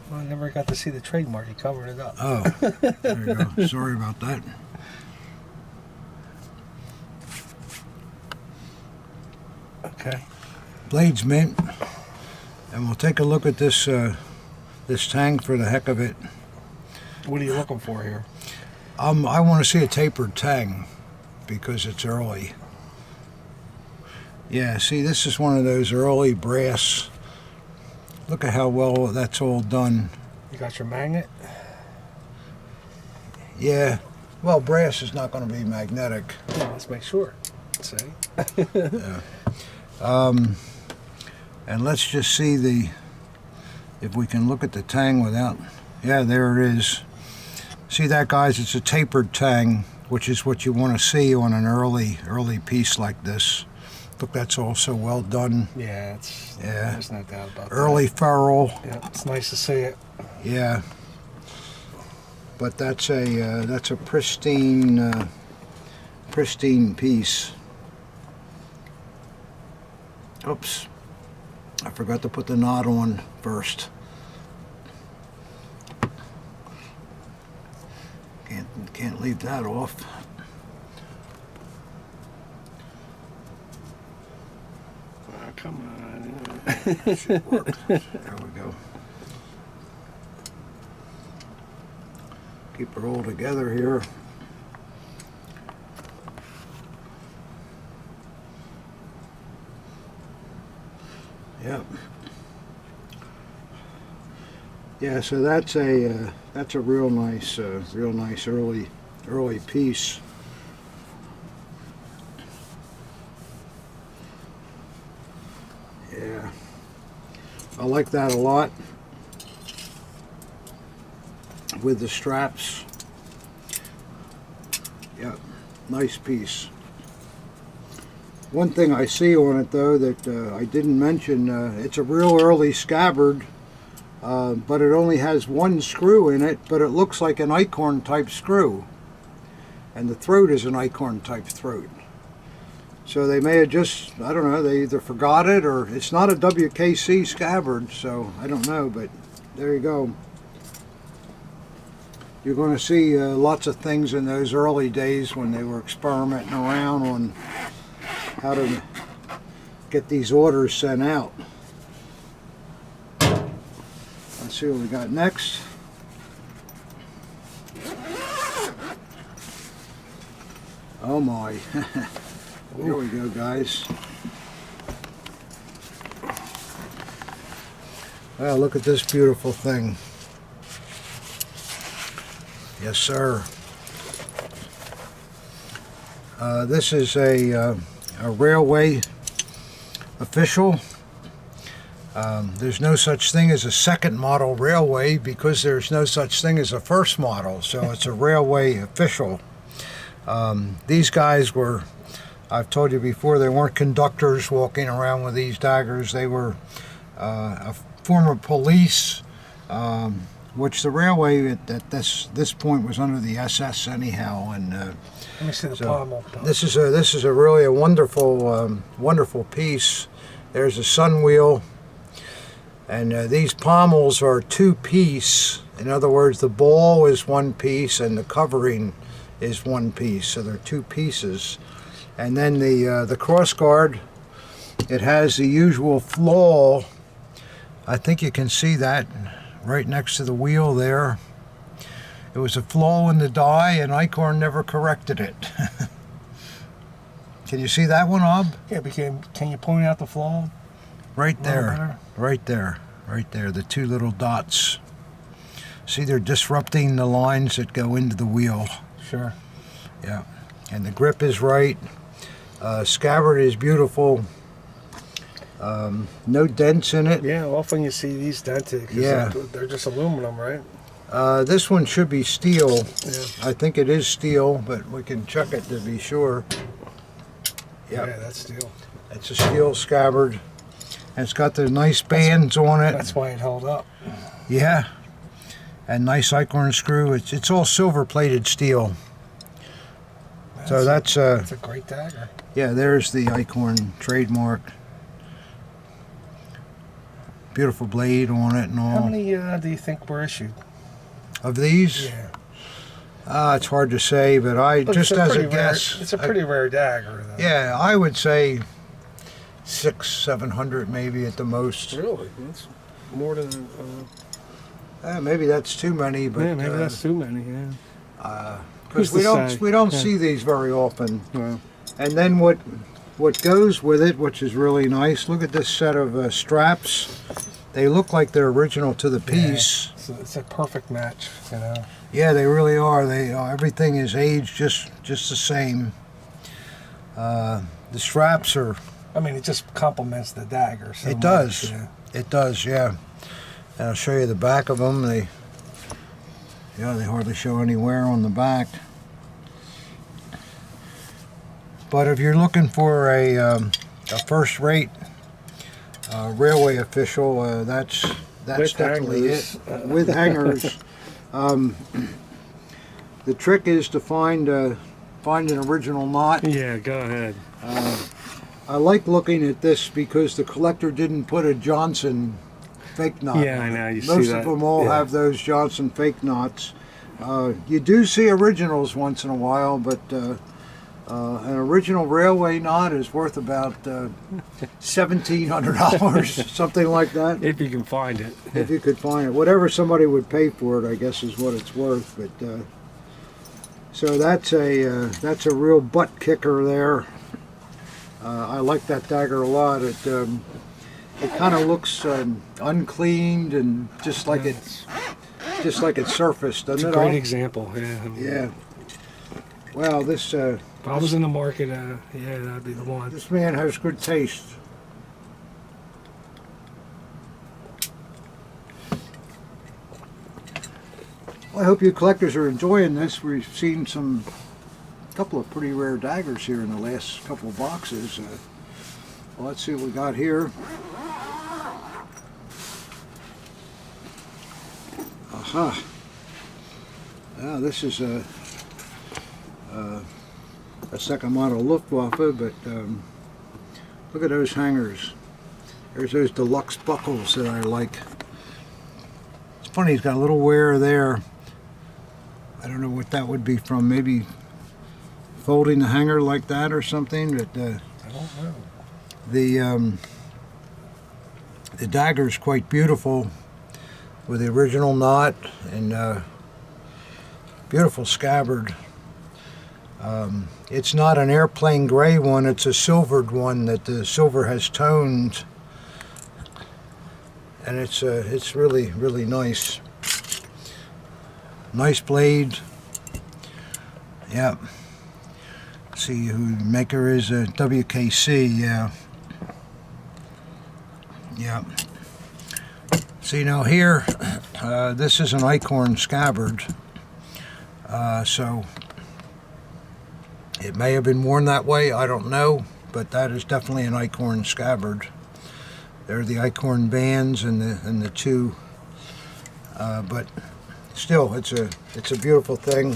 Well, I never got to see the trademark. You covered it up. Oh, there you go. Sorry about that. Okay. Blade's mint. And we'll take a look at this this tang for the heck of it. What are you looking for here? I want to see a tapered tang because it's early. Yeah, see, this is one of those early brass. Look at how well that's all done. You got your magnet? Yeah, well, brass is not going to be magnetic. Yeah, let's make sure. See? Yeah. And let's just see if we can look at the tang without, yeah, there it is. See that, guys? It's a tapered tang, which is what you want to see on an early piece like this. Look, that's all so well done. Yeah, there's no doubt about early that. ferrule. Yeah, it's nice to see it. Yeah. But that's a pristine piece. Oops. I forgot to put the knot on first. Can't leave that off. Oh, come on. Should work. There we go. Keep her all together here. Yep. Yeah, so that's a real nice early piece. Yeah, I like that a lot with the straps. Yep, nice piece. One thing I see on it though that I didn't mention, it's a real early scabbard, but it only has one screw in it, but it looks like an Eickhorn type screw. And the throat is an Eickhorn type throat. So they may have just, I don't know, they either forgot it or it's not a WKC scabbard, so I don't know, but there you go. You're going to see lots of things in those early days when they were experimenting around on how to get these orders sent out. Let's see what we got next. Oh my. Here we go, guys. Well, look at this beautiful thing. Yes, sir. This is a railway official. There's no such thing as a second model railway because there's no such thing as a first model, so it's a railway official. These guys were, I've told you before, they weren't conductors walking around with these daggers. They were a form of police, which the railway at this point was under the SS anyhow. And let me see the pommel. This is a really wonderful wonderful piece. There's a sun wheel, and these pommels are two-piece. In other words, the ball is one piece and the covering is one piece, so they're two pieces. And then the cross guard, it has the usual flaw. I think you can see that right next to the wheel there. It was a flaw in the die, and Eickhorn never corrected it. Can you see that one, Ob? Yeah, can you point out the flaw? Right there, right there, right there, the two little dots. See, they're disrupting the lines that go into the wheel. Sure. Yeah, and the grip is right. Scabbard is beautiful. No dents in it. Yeah, often you see these dented. Yeah. They're just aluminum, right? This one should be steel. Yeah. I think it is steel, but we can check it to be sure. Yep. Yeah, that's steel. It's a steel scabbard. And it's got the nice bands on it. That's why it held up. Yeah. And nice Eickhorn screw. It's all silver-plated steel. So that's a great dagger. Yeah, there's the Eickhorn trademark. beautiful blade on it and all. How many do you think were issued? Of these? Yeah. It's hard to say, but I But just as a rare, guess. it's a pretty rare dagger, though. Yeah, I would say 600-700 maybe at the most. Really? That's more than. Maybe that's too many, but Yeah, maybe that's too many. Yeah. because we don't see these very often. Well, And then what goes with it, which is really nice. Look at this set of straps. They look like they're original to the piece. Yeah, it's a perfect match, you know. Yeah, they really are. They everything is aged just the same. The straps are. I mean, it just complements the dagger. So It does. much, yeah. It does, yeah. And I'll show you the back of them. They hardly show any wear on the back. But if you're looking for a first-rate railway official, that's With definitely hangers. it. With hangers. The trick is to find an original knot. Yeah, go ahead. I like looking at this because the collector didn't put a Johnson fake knot. Yeah, I know. You see that. Most of them all have those Johnson fake knots. You do see originals once in a while, but an original railway knot is worth about $1,700, something like that. If you can find it. If you could find it. Whatever somebody would pay for it, I guess, is what it's worth. But so that's a real butt kicker there. I like that dagger a lot. It kind of looks uncleaned and just like it's surfaced, doesn't It's a it? great Al? example. Yeah. I mean, Yeah. Well, this If I was in the market, yeah, that'd be the one. this man has good taste. Well, I hope you collectors are enjoying this. We've seen a couple of pretty rare daggers here in the last couple of boxes. Well, let's see what we got here. Aha. Now this is a second model Luftwaffe, but look at those hangers. There's those deluxe buckles that I like. It's funny, he's got a little wear there. I don't know what that would be from. Maybe folding the hanger like that or something. But I don't know. the dagger is quite beautiful with the original knot and beautiful scabbard. It's not an airplane gray one, it's a silvered one that the silver has toned, and it's really, really nice. Nice blade. Yep. See who the maker is, WKC, yeah. Yep. See now here, this is an Eickhorn scabbard, so it may have been worn that way, I don't know, but that is definitely an Eickhorn scabbard. There are the Eickhorn bands and the two, but still, it's a beautiful thing,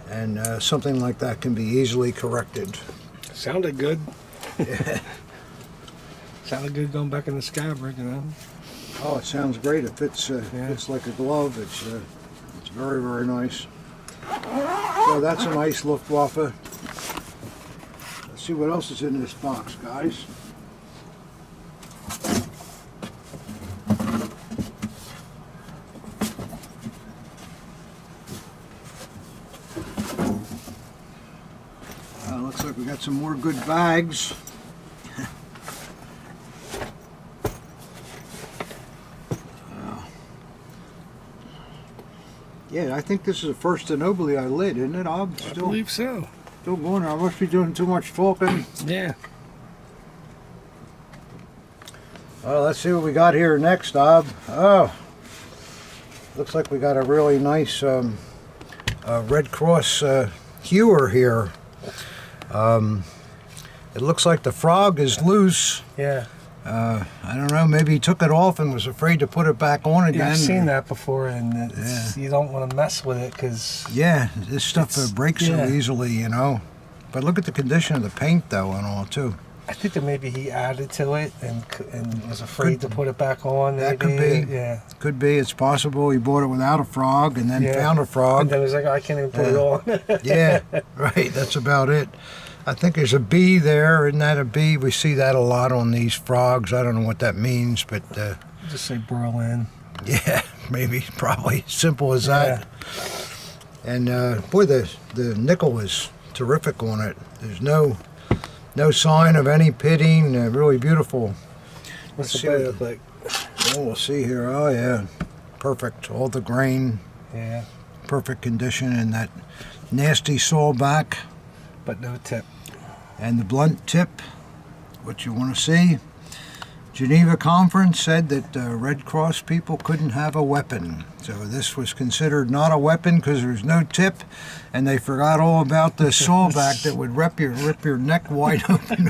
and something like that can be easily corrected. Sounded good. Sounded good going back in the scabbard, you know. Oh, it sounds great. It fits like a glove. It's very, very nice. So that's a nice Luftwaffe. Let's see what else is in this box, guys. Looks like we got some more good bags. Yeah, I think this is the first Nobly I lit, isn't it, Ob? I believe so. Still going. I must be doing too much talking. Yeah. Well, let's see what we got here next, Ob. Oh, looks like we got a really nice Red Cross hewer here. It looks like the frog is loose. Yeah. I don't know, maybe he took it off and was afraid to put it back on again. Yeah, I've seen that before, and you don't want to mess with it because... Yeah, this stuff breaks so easily, you know. But look at the condition of the paint, though, and all, too. I think that maybe he added to it and was afraid to put it back on. Maybe. That could be. Yeah. Could be. It's possible he bought it without a frog and then found a frog. And then he's like, I can't even put it on. Yeah, right. That's about it. I think there's a bee there. Isn't that a bee? We see that a lot on these frogs. I don't know what that means, but... Just say Berlin. Yeah, maybe. Probably. Simple as that. And, boy, the nickel is terrific on it. There's no sign of any pitting. Really beautiful. What's the blade look like? Oh, we'll see here. Oh, yeah. Perfect. All the grain. Yeah. Perfect condition. And that nasty saw back. But no tip. And the blunt tip, what you want to see. Geneva Conference said that Red Cross people couldn't have a weapon. So this was considered not a weapon because there's no tip, and they forgot all about the sawback that would rip your neck wide open.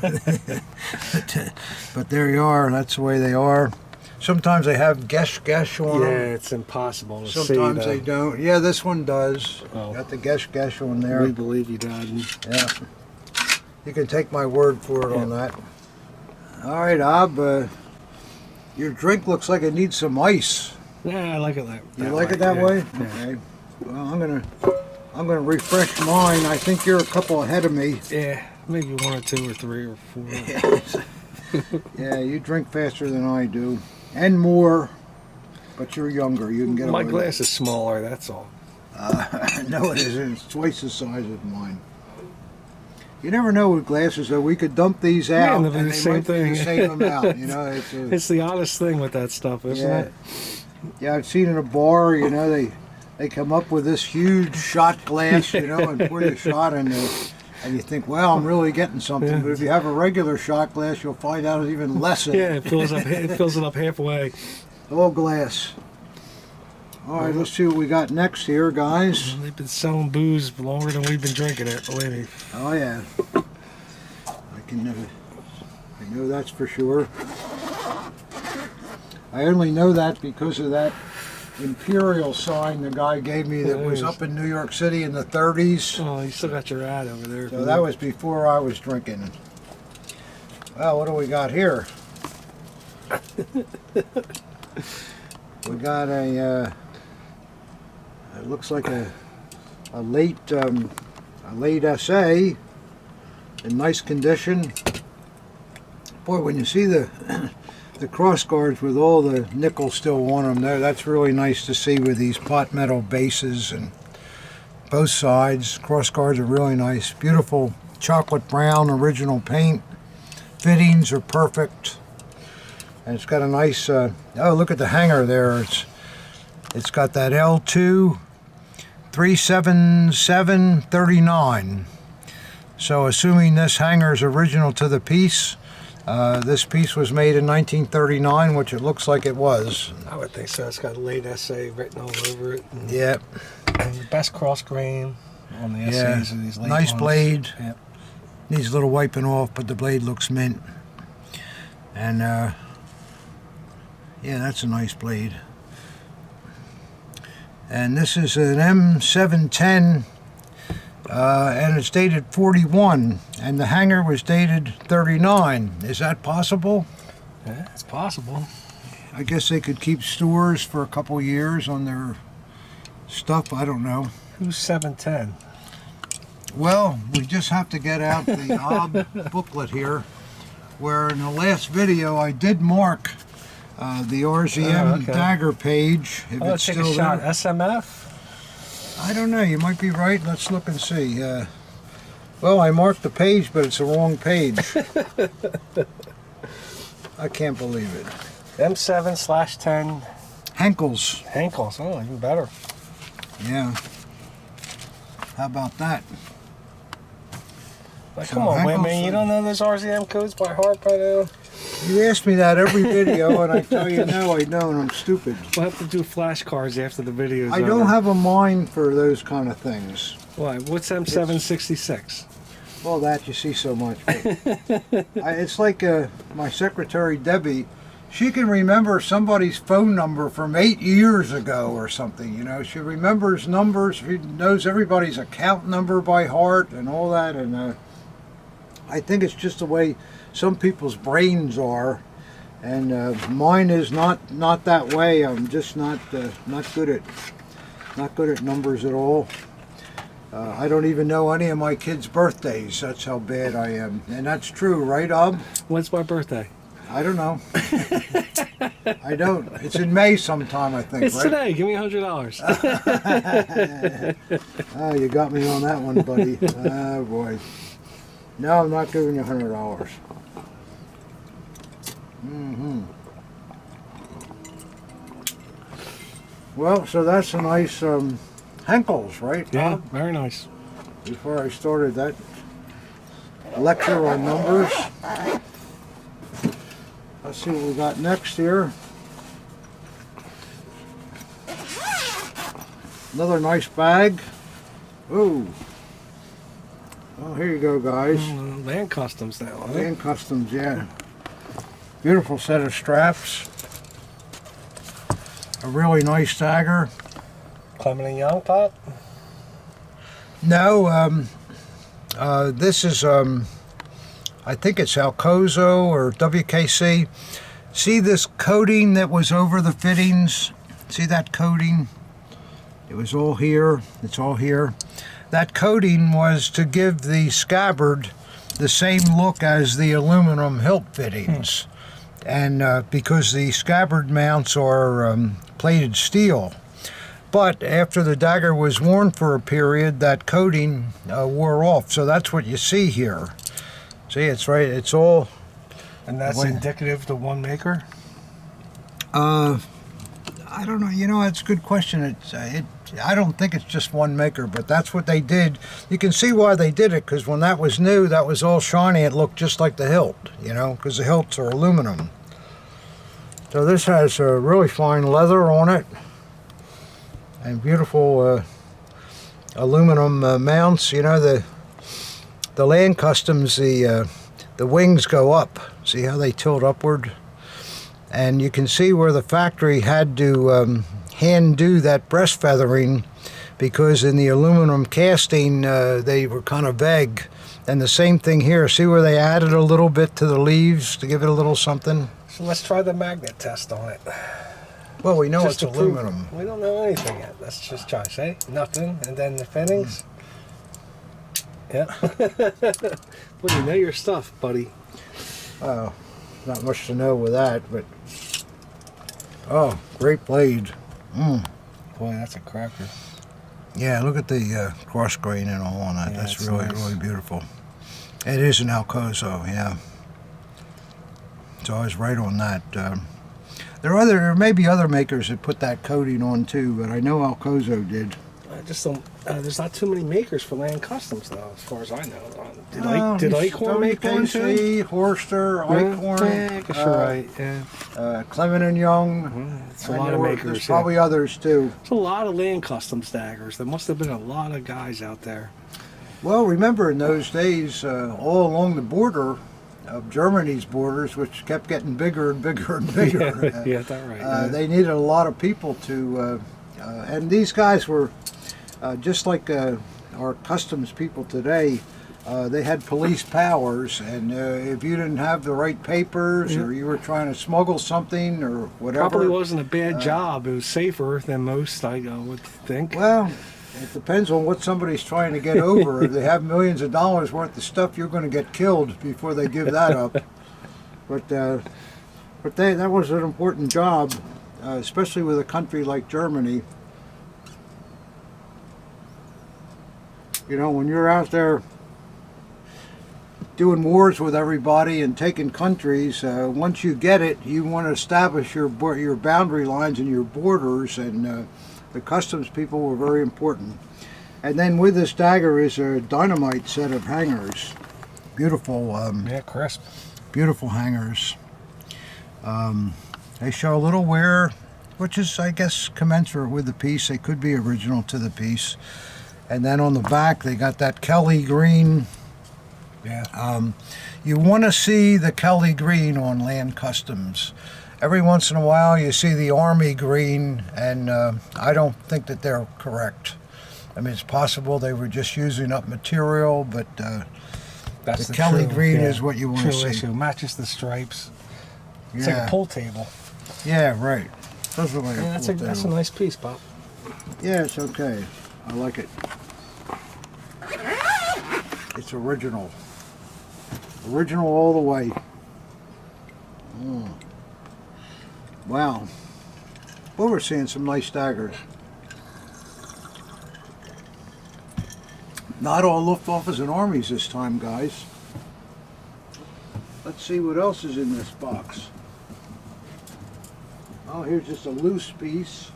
But there you are. That's the way they are. Sometimes they have gesh on them. Yeah, it's impossible to see. Sometimes they don't. Yeah, this one does. Oh. Got the gesh on there. We believe you, Dad. Yeah. You can take my word for it on that. All right, Ab. Your drink looks like it needs some ice. Yeah, I like it that way. You like it that way? Yeah. Okay. Well, I'm gonna refresh mine. I think you're a couple ahead of me. Yeah, maybe 1 or 2 or 3 or 4. Yeah, you drink faster than I do, and more. But you're younger. You can get My away glass is smaller. That's all. No, it isn't. It's twice the size of mine. You never know with glasses, though. We could dump these out, and and the they same might thing. be the same amount. You know, It's the oddest thing with that stuff, isn't it? Yeah, I've seen in a bar. You know, they come up with this huge shot glass, you know, and pour the shot in there, and you think, well, I'm really getting something. Yeah. But if you have a regular shot glass, you'll find out it's even less. Yeah, it fills it up halfway. All glass. All right, let's see what we got next here, guys. They've been selling booze longer than we've been drinking it, believe me. Oh yeah, I know that's for sure. I only know that because of that imperial sign the guy gave me that was up in New York City in the 30s. Oh, you still got your ad over there. So that was before I was drinking. Well, what do we got here? We got a. It looks like a late SA in nice condition. Boy, when you see the cross guards with all the nickel still on them there, that's really nice to see with these pot metal bases and both sides. Cross guards are really nice. Beautiful chocolate brown original paint. Fittings are perfect. And it's got a nice, oh, look at the hanger there. It's got that L2 37739. So assuming this hanger is original to the piece, this piece was made in 1939, which it looks like it was. I would think so. It's got late SA written all over it. Yep. And the best cross grain on the SAs are these late nice ones. blade. Yep. Needs a little wiping off, but the blade looks mint. And yeah, that's a nice blade. And this is an M710, and it's dated 41, and the hanger was dated 39. Is that possible? Yeah, it's possible. I guess they could keep stores for a couple years on their stuff. I don't know. Who's 710? Well, we just have to get out the OB booklet here, where in the last video I did mark the RZM dagger page, if it's take still a shot. there. SMF? I don't know, you might be right. Let's look and see. Well, I marked the page, but it's the wrong page. I can't believe it. M7/10 Henkel's. Henkel's. Oh, even better. Yeah. How about that? Like, So come on, Henkel's, man. You don't know those RZM codes by heart by now? You ask me that every video, and I tell you no, I don't. I'm stupid. We'll have to do flashcards after the video's I don't have a mind for those kind of things. Why? What's M766? Well, that you see so much. It's like my secretary, Debbie. She can remember somebody's phone number from 8 years ago or something, you know. She remembers numbers. She knows everybody's account number by heart and all that. And I think it's just the way some people's brains are, and mine is not that way. I'm just not good at numbers at all. I don't even know any of my kids' birthdays. That's how bad I am, and that's true, right, Ob? When's my birthday? I don't know. I don't. It's in May sometime, I think. It's right? today. Give me $100. Oh, you got me on that one, buddy. Oh boy. No, I'm not giving you $100. Well, so that's a nice Henkel's, right? Yeah, Bob? very nice. Before I started that lecture on numbers. Let's see what we got next here. Another nice bag. Ooh. Oh, here you go, guys. Land Customs now, huh? Land Customs, yeah. Beautiful set of straps. A really nice dagger. Clement & Young pop? No, this is, I think it's Alcozo or WKC. See this coating that was over the fittings? See that coating? It was all here. It's all here. That coating was to give the scabbard the same look as the aluminum hilt fittings. And because the scabbard mounts are plated steel. But after the dagger was worn for a period, that coating wore off. So that's what you see here. See, it's right. It's all. And that's indicative to one maker? I don't know. You know, it's a good question. I don't think it's just one maker, but that's what they did. You can see why they did it, because when that was new, that was all shiny. It looked just like the hilt, you know, because the hilts are aluminum. So this has a really fine leather on it, and beautiful aluminum mounts. You know, the Land Customs, the wings go up. See how they tilt upward? And you can see where the factory had to hand do that breast feathering, because in the aluminum casting they were kind of vague. And the same thing here. See where they added a little bit to the leaves to give it a little something? So let's try the magnet test on it. Well, we know Just it's to prove- aluminum. We don't know anything yet. Let's just try. Say nothing. And then the fittings. Yeah. Well, you know your stuff, buddy. Oh, not much to know with that, but oh, great blade. Boy, that's a cracker. Yeah, look at the cross grain and all on that. Yeah, That's it's really, nice. really beautiful. It is an Alcozo, yeah. So I was right on that. There may be other makers that put that coating on too, but I know Alcozo did. I just don't. There's not too many makers for Land Customs though, as far as I know. Did Well, Eickhorn make one too? WKC, Horster, Eickhorn, Yeah, I guess you're right. Yeah, Clement & Young. it's a lot of makers. There's yeah. probably others too. There's a lot of Land Customs daggers. There must have been a lot of guys out there. Well, remember in those days, all along the border of Germany's borders, which kept getting bigger and bigger and bigger. Yeah, that's right. Yeah. They needed a lot of people to, and these guys were just like our customs people today. They had police powers, and if you didn't have the right papers, or you were trying to smuggle something or whatever, Probably wasn't a bad job. It was safer than most, I would think. well, it depends on what somebody's trying to get over. If they have millions of dollars worth of stuff, you're going to get killed before they give that up. But that was an important job, especially with a country like Germany. You know, when you're out there doing wars with everybody and taking countries, once you get it, you want to establish your boundary lines and your borders, and the customs people were very important. And then with this dagger is a dynamite set of hangers. Beautiful, Yeah, crisp. beautiful hangers. They show a little wear, which is, I guess, commensurate with the piece. They could be original to the piece. And then on the back, they got that Kelly green. Yeah. You want to see the Kelly green on Land Customs. Every once in a while you see the Army green, and I don't think that they're correct. I mean, it's possible they were just using up material, but That's the Kelly true, green yeah, is what you want to true see. issue. Matches the stripes. It's Yeah. like a pool table. Yeah, right. Does look like Yeah, a pool that's a table. nice piece, Pop. Yeah, it's okay. I like it. It's original. Original all the way. Wow. Well, we're seeing some nice daggers. Not all Luftwaffes and armies this time, guys. Let's see what else is in this box. Oh, here's just a loose piece.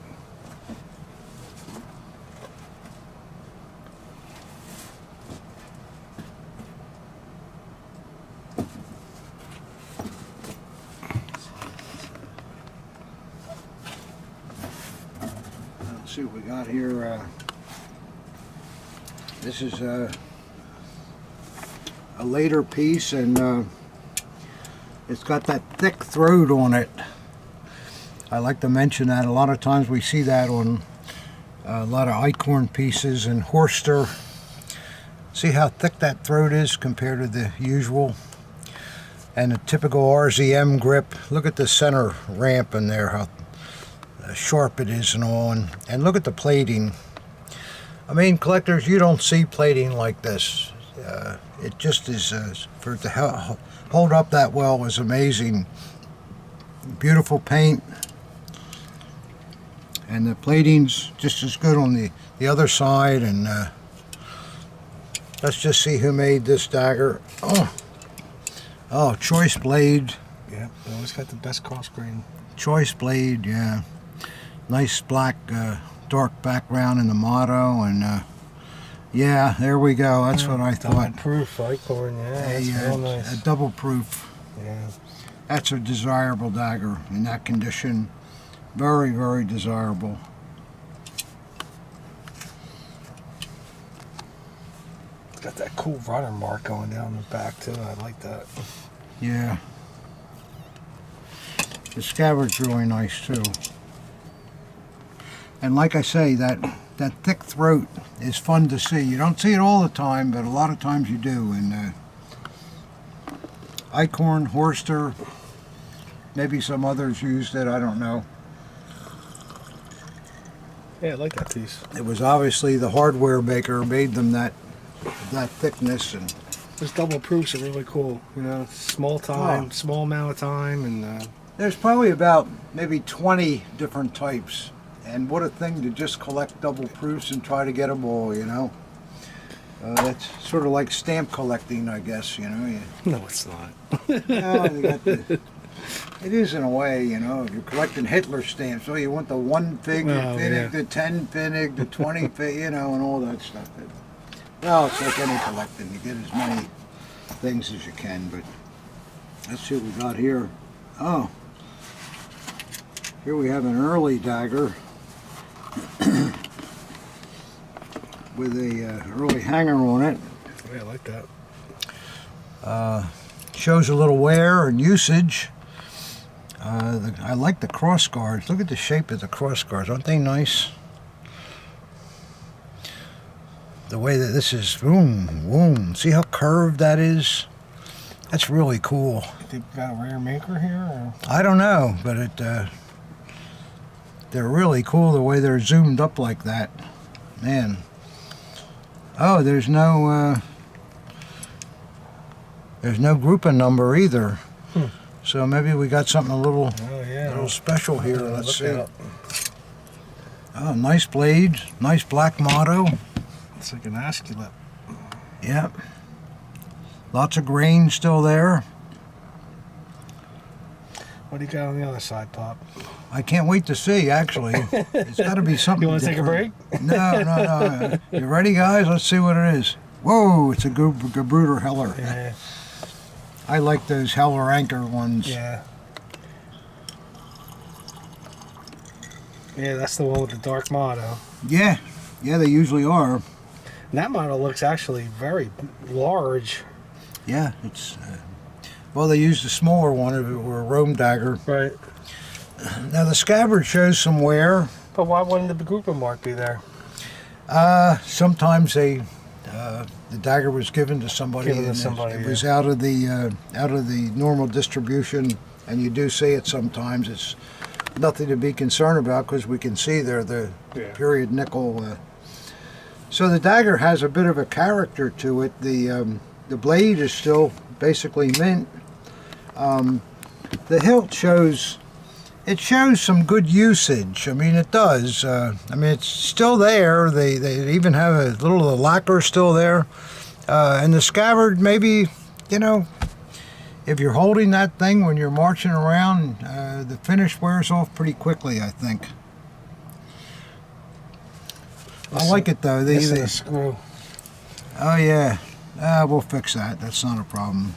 Let's see what we got here. This is a later piece, and it's got that thick throat on it. I like to mention that a lot of times we see that on a lot of Eickhorn pieces and Horster. See how thick that throat is compared to the usual, and the typical RZM grip. Look at the center ramp in there, how sharp it is and all, and look at the plating. I mean, collectors, you don't see plating like this. It just is, for it to hold up that well is amazing. Beautiful paint. And the plating's just as good on the other side. And let's just see who made this dagger. Oh, choice blade. Yeah, they always got the best cross grain. Choice blade, yeah. Nice black, dark background in the motto, and yeah, there we go. That's what I thought. Double proof Eickhorn, yeah, that's real nice. A double proof. Yeah. That's a desirable dagger in that condition. Very, very desirable. It's got that cool runner mark going down the back too. I like that. Yeah. The scabbard's really nice too. And like I say, that thick throat is fun to see. You don't see it all the time, but a lot of times you do. And Eickhorn, Horster, maybe some others used it, I don't know. Yeah, I like that piece. It was obviously the hardware maker made them that thickness. And Those double proofs are really cool. You know, small time, small amount of time, and there's probably about maybe 20 different types. And what a thing to just collect double proofs and try to get them all, you know. That's sort of like stamp collecting, I guess, you know. no, it's not. No, it is in a way, you know. If you're collecting Hitler stamps, so you want the 1 fig, yeah. the 10 fig, the 20 fig, you know, and all that stuff. Well, it's like any collecting. You get as many things as you can, but let's see what we got here. Oh, here we have an early dagger with a early hanger on it. Yeah, I like that. Shows a little wear and usage. I like the cross guards. Look at the shape of the cross guards. Aren't they nice? The way that this is, boom. See how curved that is? That's really cool. You think you got a rare maker here? Or? I don't know, but they're really cool the way they're zoomed up like that. Man. Oh, there's no grouping number either. So maybe we got something a little special here. Let's see. Oh, nice blade, nice black motto. It's like an asculate. Yep. Lots of grain still there. What do you got on the other side, Pop? I can't wait to see, actually. It's got to be something You want to take a break? No. You ready, guys? Let's see what it is. Whoa, it's a Gebruder Heller. Yeah. I like those Heller anchor ones. Yeah. Yeah, that's the one with the dark motto. Yeah, they usually are. And that motto looks actually very large. Yeah, it's... well, they used a smaller one if it were a Rome dagger. Right. Now, the scabbard shows some wear. But why wouldn't the grouper mark be there? Sometimes they... The dagger was given to somebody. Given to and somebody, It was out of the normal distribution, and you do see it sometimes. It's nothing to be concerned about because we can see there the period nickel. So the dagger has a bit of a character to it. The blade is still basically mint. The hilt shows some good usage. I mean, it does. I mean, it's still there. They even have a little of the lacquer still there. And the scabbard, maybe, you know, if you're holding that thing when you're marching around, the finish wears off pretty quickly, I think. I like it though. This is a screw. Oh yeah, we'll fix that. That's not a problem.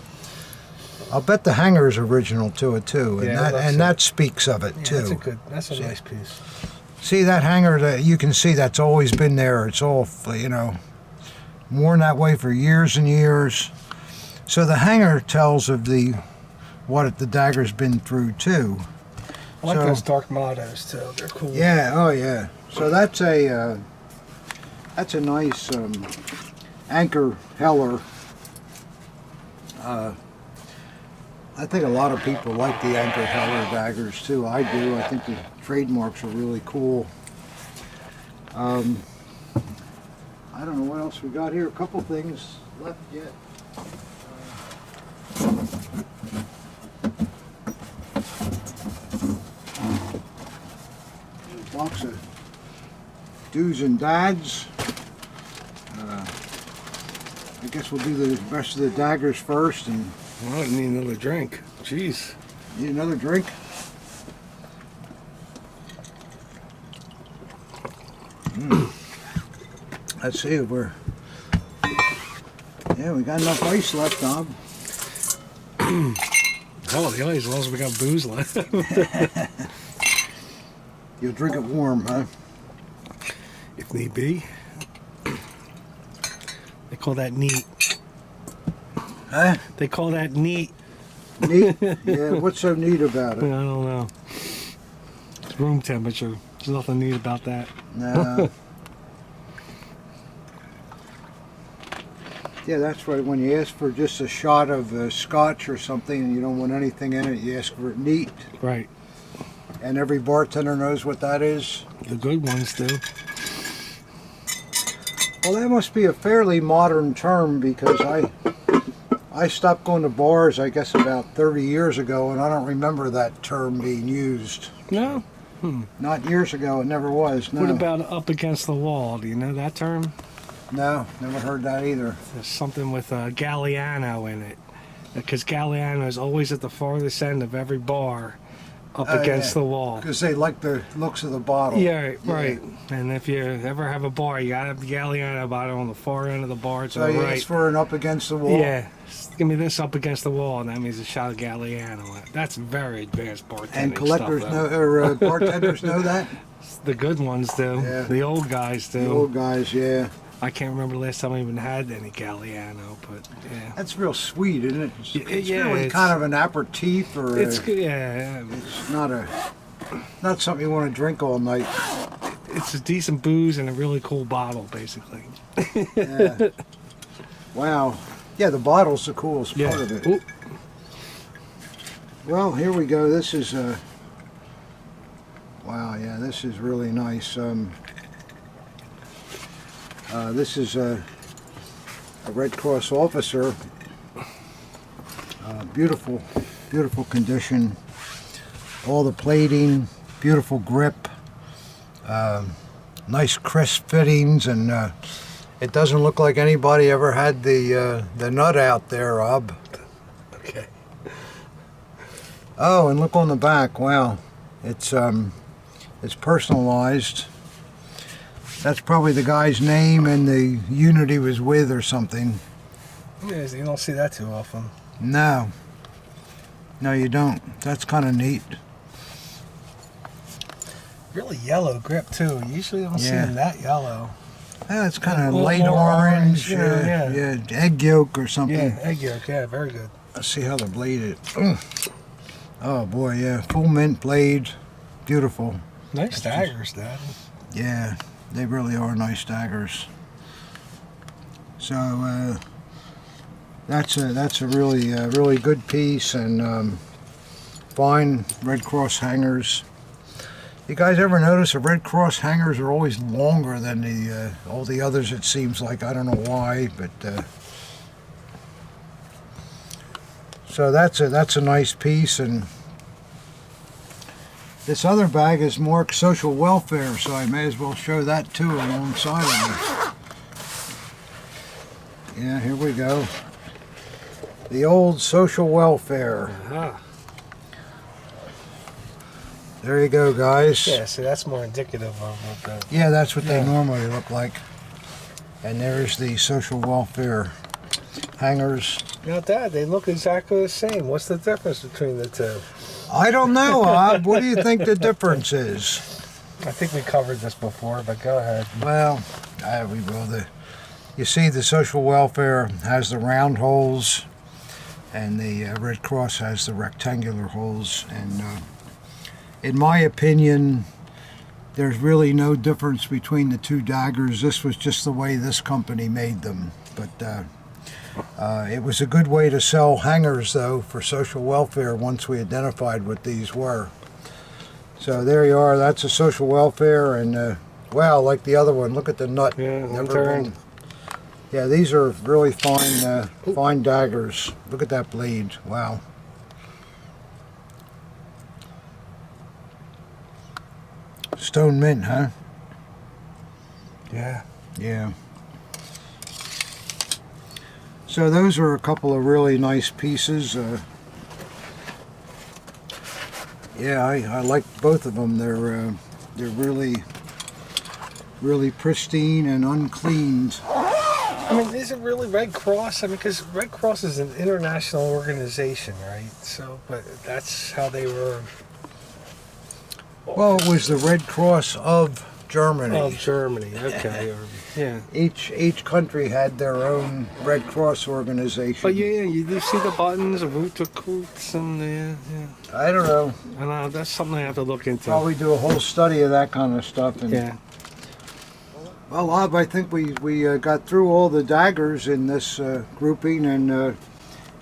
I'll bet the hanger's original to it too, and that speaks of it too. That's a nice piece. See that hanger? You can see that's always been there. It's all, you know, worn that way for years and years. So the hanger tells of what the dagger's been through too. I like those dark mottos too. They're cool. Yeah. Oh yeah. So that's a nice anchor heller. I think a lot of people like the anchor heller daggers too. I do. I think the trademarks are really cool. I don't know what else we got here. A couple things left yet. A box of do's and dads. I guess we'll do the rest of the daggers first. And well, I need another drink. Jeez. Need another drink? Let's see if we're... Yeah, we got enough ice left, Bob. Oh, the ice, as long as we got booze left. You'll drink it warm, huh? If need be. They call that neat. Huh? They call that neat. Neat? Yeah, what's so neat about it? I don't know. It's room temperature. There's nothing neat about that. No. Yeah, that's right. When you ask for just a shot of scotch or something and you don't want anything in it, you ask for it neat. Right. And every bartender knows what that is. The good ones do. Well, that must be a fairly modern term because I stopped going to bars, I guess, about 30 years ago, and I don't remember that term being used. No? Not years ago. It never was. No. What about up against the wall? Do you know that term? No, never heard that either. There's something with Galliano in it. Because Galliano is always at the farthest end of every bar up against the wall. Because they like the looks of the bottle. Yeah, right. And if you ever have a bar, you gotta have the Galliano bottle on the far end of the bar to the right. So you ask for an up against the wall? Yeah. Give me this up against the wall, and that means a shot of Galliano. That's very advanced bartending. And collectors stuff, or bartenders know that? The good ones do. Yeah. The old guys do. The old guys, yeah. I can't remember the last time I even had any Galliano, but yeah. That's real sweet, isn't it? It's yeah, really kind of an aperitif, or it's good. Yeah, it's not something you want to drink all night. It's a decent booze and a really cool bottle, basically. Yeah. Wow. Yeah, the bottle's the coolest part of it. Ooh. Well, here we go. This is wow. Yeah, this is really nice. This is a Red Cross officer. Beautiful, beautiful condition. All the plating, beautiful grip, nice crisp fittings, and it doesn't look like anybody ever had the nut out there, Rob. Okay. Oh, and look on the back. Wow, it's personalized. That's probably the guy's name and the unit he was with or something. Yeah, you don't see that too often. No. No, you don't. That's kind of neat. Really yellow grip too. You usually don't see them that yellow. Yeah, it's kind of A little light more orange. yeah. Yeah, egg yolk or something. Yeah, egg yolk. Yeah, very good. Let's see how the blade is. Oh boy, yeah. Full mint blade. Beautiful. Nice daggers, Dad. Yeah, they really are nice daggers. So that's a really good piece, and fine Red Cross hangers. You guys ever notice the Red Cross hangers are always longer than the all the others? It seems like, I don't know why, but so that's a nice piece. And this other bag is more social welfare, so I may as well show that too alongside of it. Yeah, here we go. The old social welfare. There you go, guys. Yeah, see, that's more indicative of what the... Yeah, that's what they normally look like. And there's the social welfare hangers. Now, Dad, they look exactly the same. What's the difference between the two? I don't know, Bob. What do you think the difference is? I think we covered this before, but go ahead. Well, we will. You see, the social welfare has the round holes, and the Red Cross has the rectangular holes. And in my opinion, there's really no difference between the two daggers. This was just the way this company made them. But it was a good way to sell hangers, though, for social welfare once we identified what these were. So there you are. That's a social welfare, and wow, like the other one. Look at the nut. Yeah, Yeah, these are really fine, fine daggers. Look at that blade. Wow. Stone mint, huh? Yeah. Yeah. So those are a couple of really nice pieces. Yeah, I like both of them. They're really pristine and uncleaned. I mean, is it really Red Cross? I mean, because Red Cross is an international organization, right? So, but that's how they were. Well, it was the Red Cross of Germany. Of Germany, okay. Yeah. Each country had their own Red Cross organization. But yeah, you do see the buttons, the Wutterkoots, and yeah. I don't know. I know, that's something I have to look into. Probably do a whole study of that kind of stuff. And, yeah. Well, Bob, I think we got through all the daggers in this grouping, and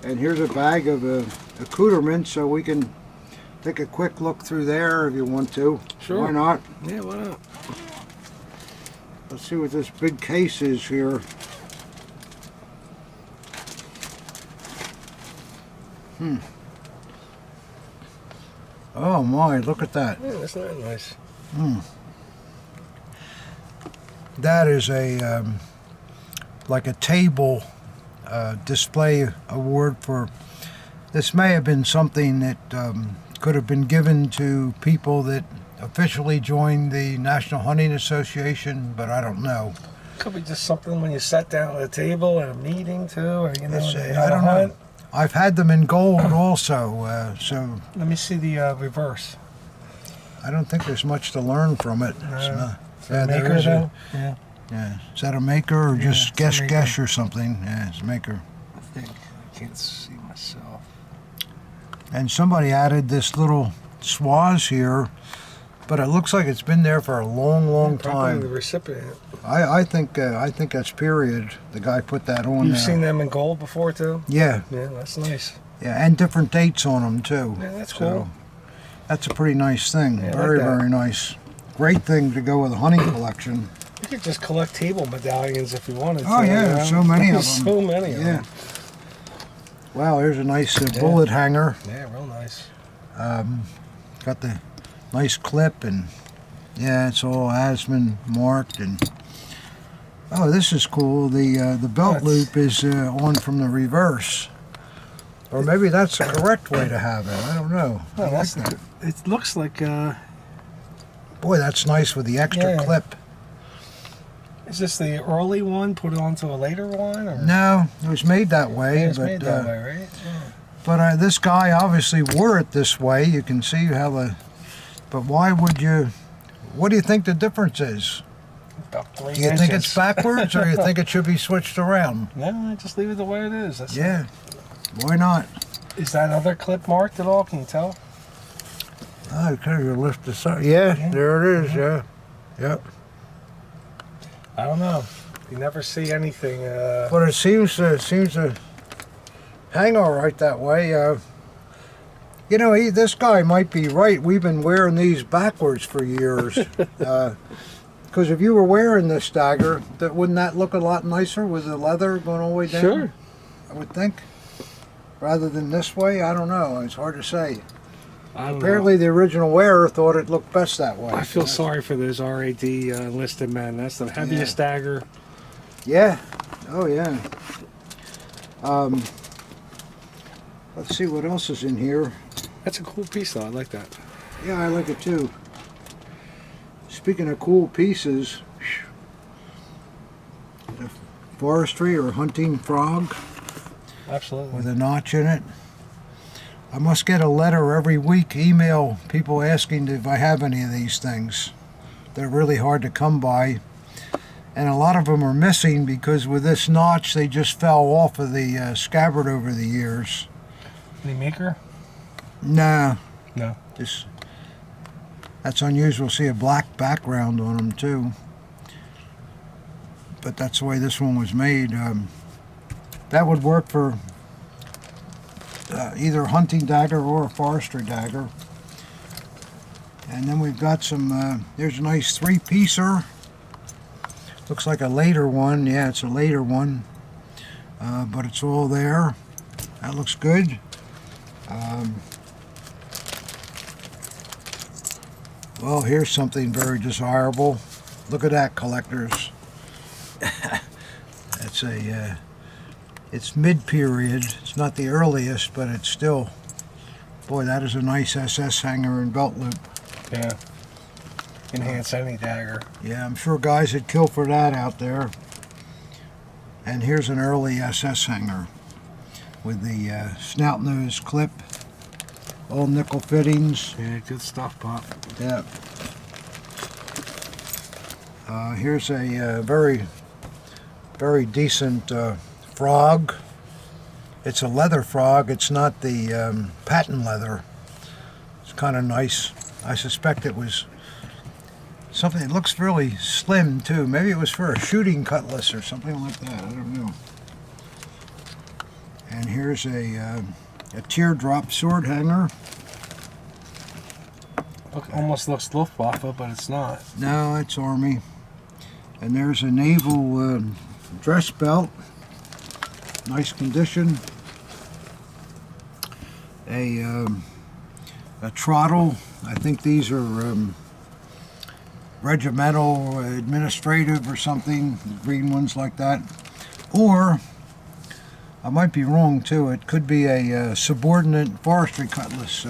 here's a bag of accoutrements, so we can take a quick look through there if you want to. Sure. Why not? Yeah, why not? Let's see what this big case is here. Oh my, look at that. Yeah, that's not nice. That is a like a table display award for. This may have been something that could have been given to people that officially joined the National Hunting Association, but I don't know. Could be just something when you sat down at a table at a meeting too, or you know. I don't know. I've had them in gold also, so. Let me see the reverse. I don't think there's much to learn from it. Yeah, there is a, yeah. Yeah. Is that a maker or just guess or something? Yeah, it's a maker. I think. I can't see myself. And somebody added this little swaz here, but it looks like it's been there for a long time. The recipient. I think that's period. The guy put that on. You've seen them in gold before too? Yeah. Yeah, that's nice. Yeah, and different dates on them too. Yeah, that's cool. That's a pretty nice thing. Yeah, very, like that. very nice. Great thing to go with a hunting collection. You could just collect table medallions if you wanted to. Oh yeah, there's so many of them. So many of them. Wow, there's a nice bullet hanger. Yeah, real nice. Got the nice clip, and yeah, it's all Asman marked. And oh, this is cool. The belt loop is on from the reverse, or maybe that's the correct way to have it. I don't know. No, that's not. It looks like. Boy, that's nice with the extra clip. Is this the early one put onto a later one? Or? No, it was made that way. Yeah, it was made that way, right? Yeah. But this guy obviously wore it this way. You can see how the. But why would you? What do you think the difference is? About 3 Do you inches. think it's backwards, or you think it should be switched around? No, just leave it the way it is. That's Yeah, why not? Is that other clip marked at all? Can you tell? Oh, because you lift this up. Yeah, there it is. Yeah, yep. I don't know. You never see anything. But it seems to hang all right that way. You know, this guy might be right. We've been wearing these backwards for years. Because if you were wearing this dagger, wouldn't that look a lot nicer with the leather going all the way down? Sure. I would think. Rather than this way, I don't know. It's hard to say. Apparently, the original wearer thought it looked best that way. I feel sorry for those RAD enlisted men. That's the heaviest dagger. Yeah. Oh, yeah. Let's see what else is in here. That's a cool piece, though. I like that. Yeah, I like it too. Speaking of cool pieces, a forestry or hunting frog. Absolutely. With a notch in it. I must get a letter every week, email people asking if I have any of these things. They're really hard to come by. And a lot of them are missing because with this notch they just fell off of the scabbard over the years. Any maker? Nah. No. Just, that's unusual to see a black background on them too. But that's the way this one was made. That would work for either a hunting dagger or a forestry dagger. And then we've got some, there's a nice 3-piecer. Looks like a later one. Yeah, it's a later one. But it's all there. That looks good. Well, here's something very desirable. Look at that, collectors. That's a, it's mid-period. It's not the earliest, but it's still, boy, that is a nice SS hanger and belt loop. Yeah. Enhance any dagger. Yeah, I'm sure guys would kill for that out there. And here's an early SS hanger with the snout nose clip, all nickel fittings. Yeah, good stuff, Pop. Yeah. Here's a very, very decent frog. It's a leather frog. It's not the patent leather. It's kind of nice. I suspect it was something. It looks really slim too. Maybe it was for a shooting cutlass or something like that. I don't know. And here's a teardrop sword hanger. Almost looks Luftwaffe, but it's not. No, it's Army. And there's a naval dress belt. Nice condition. A trottle. I think these are regimental, administrative or something. Green ones like that. Or, I might be wrong too, it could be a subordinate forestry cutlass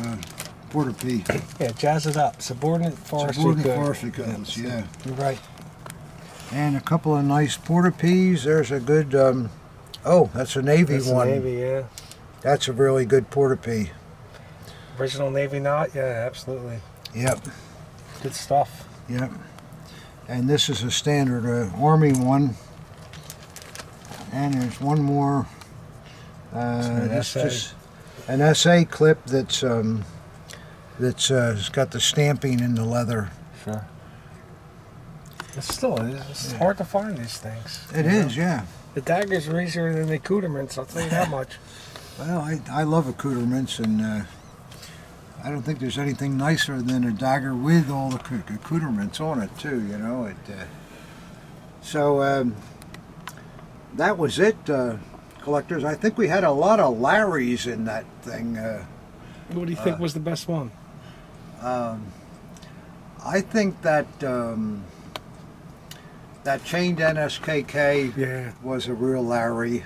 porta-pee. Yeah, jazz it up. Subordinate forestry cutlass, yeah. You're right. And a couple of nice porta-pees. There's a good, oh, that's a Navy one. Navy, yeah. That's a really good porta-pee. Original Navy knot? Yeah, absolutely. Yep. Good stuff. Yep. And this is a standard Army one. And there's one more. That's just an SA clip that's it's got the stamping in the leather. Sure. It's hard to find these things. It is, yeah. The daggers are easier than the accoutrements, I'll tell you that much. Well, I love accoutrements, and I don't think there's anything nicer than a dagger with all the accoutrements on it, too, you know. So that was it, collectors. I think we had a lot of Larrys in that thing. What do you think was the best one? I think that that chained NSKK was a real Larry.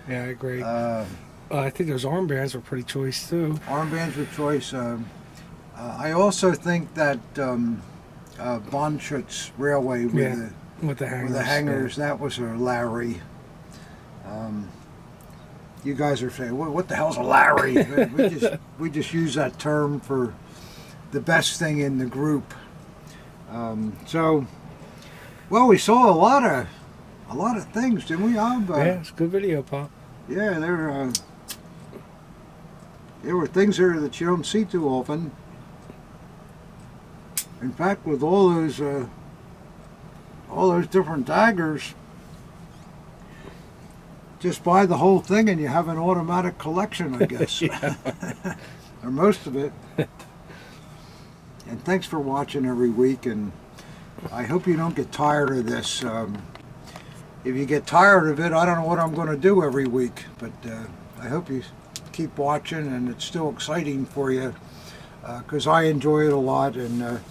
Yeah, I agree. I think those armbands were pretty choice too. Armbands were choice. I also think that Von Schutz Railway with the hangers, that was a Larry. You guys are saying, what the hell's a Larry? we just use that term for the best thing in the group. So, well, we saw a lot of things, didn't we, Ob? Yeah, it's a good video, Pop. Yeah, there were things there that you don't see too often. In fact, with all those different daggers, just buy the whole thing and you have an automatic collection, I guess. Or most of it. And thanks for watching every week, and I hope you don't get tired of this. If you get tired of it, I don't know what I'm going to do every week, but I hope you keep watching and it's still exciting for you, because I enjoy it a lot, and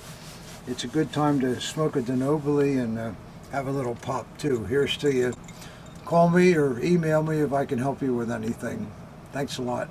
it's a good time to smoke a Denobili and have a little pop too. Here's to you. Call me or email me if I can help you with anything. Thanks a lot.